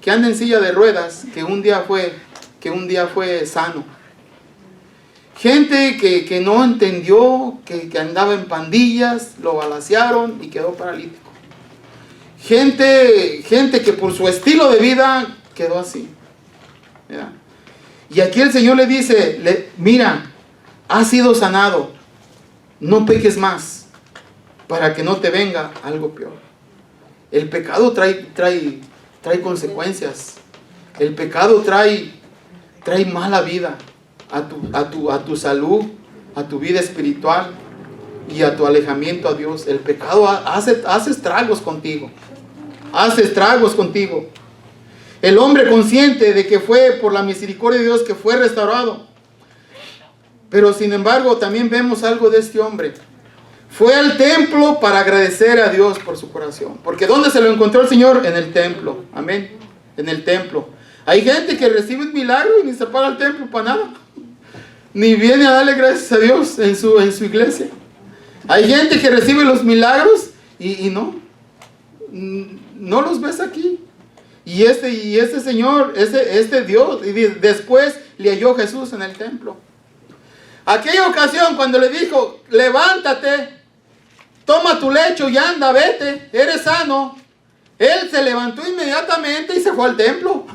que anda en silla de ruedas, que un día fue sano. Gente que no entendió, que andaba en pandillas, lo balacearon y quedó paralítico. Gente que por su estilo de vida quedó así. ¿Verdad? Y aquí el Señor le dice, mira, has sido sanado, no peques más, para que no te venga algo peor. El pecado trae consecuencias. El pecado trae mala vida a tu salud, a tu vida espiritual y a tu alejamiento a Dios. El pecado hace estragos contigo. Hace estragos contigo. El hombre consciente de que fue por la misericordia de Dios que fue restaurado. Pero sin embargo también vemos algo de este hombre. Fue al templo para agradecer a Dios por su curación. Porque ¿dónde se lo encontró el Señor? En el templo. Amén. En el templo. Hay gente que recibe un milagro y ni se para al templo para nada. Ni viene a darle gracias a Dios en su iglesia. Hay gente que recibe los milagros y no los ves aquí. Y este Señor, este Dios, y después le halló Jesús en el templo. Aquella ocasión cuando le dijo, levántate, toma tu lecho y anda, vete, eres sano. Él se levantó inmediatamente y se fue al templo.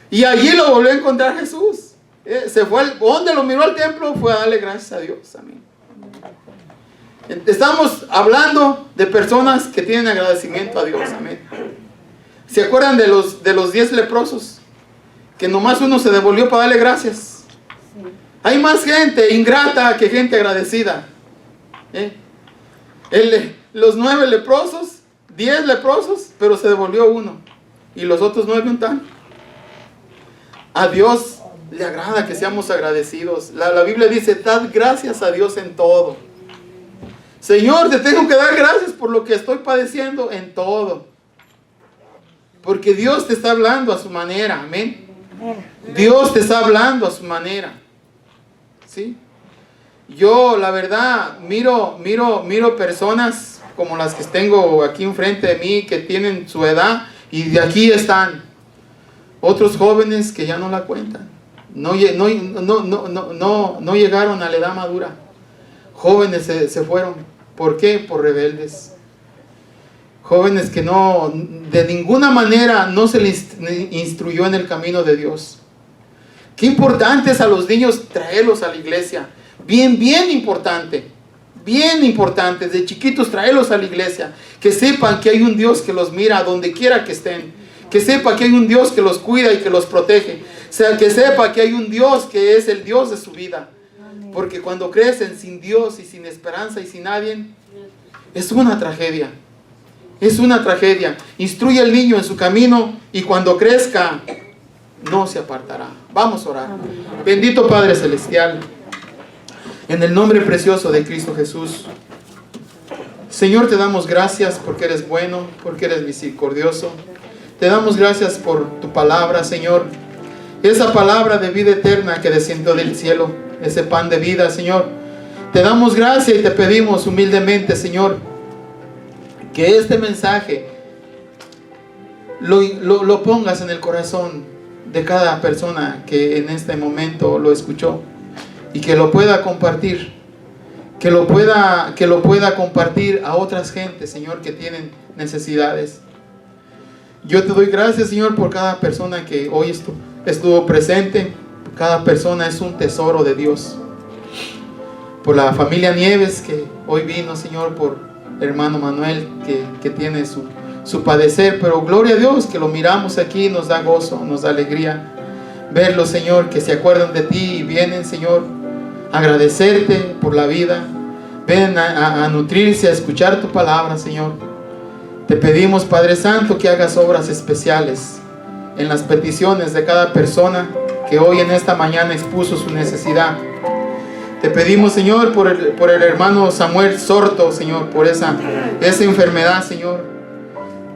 Y allí lo volvió a encontrar Jesús. ¿Dónde lo miró al templo? Fue a darle gracias a Dios. Amén. Estamos hablando de personas que tienen agradecimiento a Dios. Amén. ¿Se acuerdan de los 10 leprosos? Que nomás uno se devolvió para darle gracias. Hay más gente ingrata que gente agradecida. Los 9 leprosos, 10 leprosos, pero se devolvió uno. Y los otros 9 un tan. A Dios le agrada que seamos agradecidos. La Biblia dice, dad gracias a Dios en todo. Señor, te tengo que dar gracias por lo que estoy padeciendo en todo. Porque Dios te está hablando a su manera. Amén. Dios te está hablando a su manera. ¿Sí? Yo, la verdad, miro personas como las que tengo aquí enfrente de mí, que tienen su edad, y de aquí están otros jóvenes que ya no la cuentan. No llegaron a la edad madura. Jóvenes se fueron. ¿Por qué? Por rebeldes. Jóvenes que de ninguna manera no se les instruyó en el camino de Dios. Qué importante es a los niños traerlos a la iglesia. Bien importante. Bien importante. De chiquitos traerlos a la iglesia. Que sepan que hay un Dios que los mira donde quiera que estén. Que sepa que hay un Dios que los cuida y que los protege. O sea, que sepa que hay un Dios que es el Dios de su vida. Porque cuando crecen sin Dios y sin esperanza y sin nadie, es una tragedia. Es una tragedia. Instruye al niño en su camino y cuando crezca no se apartará. Vamos a orar. Bendito Padre Celestial, en el nombre precioso de Cristo Jesús, Señor, te damos gracias porque eres bueno, porque eres misericordioso. Te damos gracias por tu palabra, Señor. Esa palabra de vida eterna que descendió del cielo, ese pan de vida, Señor. Te damos gracias y te pedimos humildemente, Señor, que este mensaje lo pongas en el corazón de cada persona que en este momento lo escuchó y que lo pueda compartir, que lo pueda compartir a otras gentes, Señor, que tienen necesidades. Yo te doy gracias, Señor, por cada persona que hoy estuvo presente. Cada persona es un tesoro de Dios. Por la familia Nieves que hoy vino, Señor, por hermano Manuel que tiene su padecer, pero gloria a Dios que lo miramos aquí, nos da gozo, nos da alegría verlo, Señor, que se acuerdan de ti y vienen, Señor, a agradecerte por la vida, ven a nutrirse, a escuchar tu palabra, Señor. Te pedimos, Padre Santo, que hagas obras especiales en las peticiones de cada persona que hoy en esta mañana expuso su necesidad. Te pedimos, Señor, por el hermano Samuel Sorto, Señor, por esa enfermedad, Señor.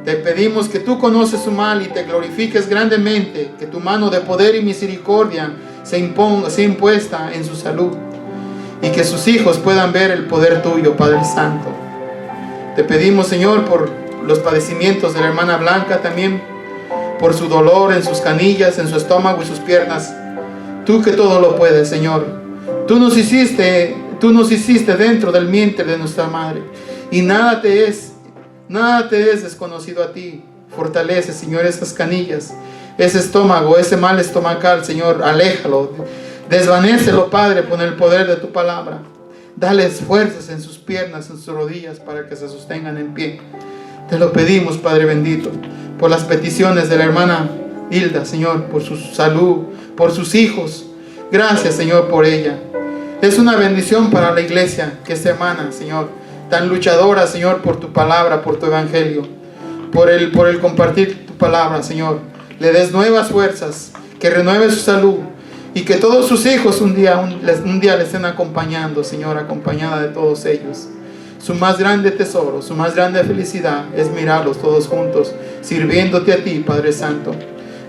Te pedimos que tú conoces su mal y te glorifiques grandemente, que tu mano de poder y misericordia sea impuesta en su salud y que sus hijos puedan ver el poder tuyo, Padre Santo. Te pedimos, Señor, por los padecimientos de la hermana Blanca también, por su dolor en sus canillas, en su estómago y sus piernas. Tú que todo lo puedes, Señor. Tú nos hiciste dentro del vientre de nuestra madre y nada te es desconocido a ti. Fortalece, Señor, esas canillas, ese estómago, ese mal estomacal, Señor, aléjalo, desvanécelo, Padre, con el poder de tu palabra. Dales fuerzas en sus piernas, en sus rodillas, para que se sostengan en pie. Te lo pedimos, Padre bendito, por las peticiones de la hermana Hilda, Señor, por su salud, por sus hijos. Gracias, Señor, por ella. Es una bendición para la iglesia que esta hermana, Señor, tan luchadora, Señor, por tu palabra, por tu evangelio, por el compartir tu palabra, Señor, le des nuevas fuerzas, que renueve su salud y que todos sus hijos un día le estén acompañando, Señor, acompañada de todos ellos. Su más grande tesoro, su más grande felicidad es mirarlos todos juntos, sirviéndote a ti, Padre Santo.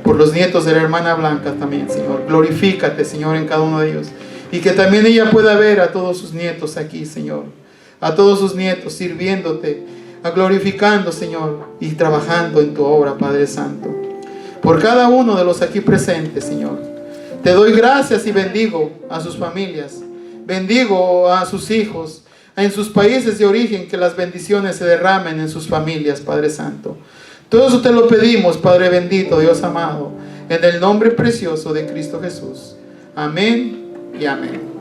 Por los nietos de la hermana Blanca también, Señor, glorifícate, Señor, en cada uno de ellos, y que también ella pueda ver a todos sus nietos aquí, Señor, a todos sus nietos sirviéndote, glorificando, Señor, y trabajando en tu obra, Padre Santo. Por cada uno de los aquí presentes, Señor, te doy gracias y bendigo a sus familias, bendigo a sus hijos, en sus países de origen, que las bendiciones se derramen en sus familias, Padre Santo. Todo eso te lo pedimos, Padre bendito, Dios amado, en el nombre precioso de Cristo Jesús. Amén y amén.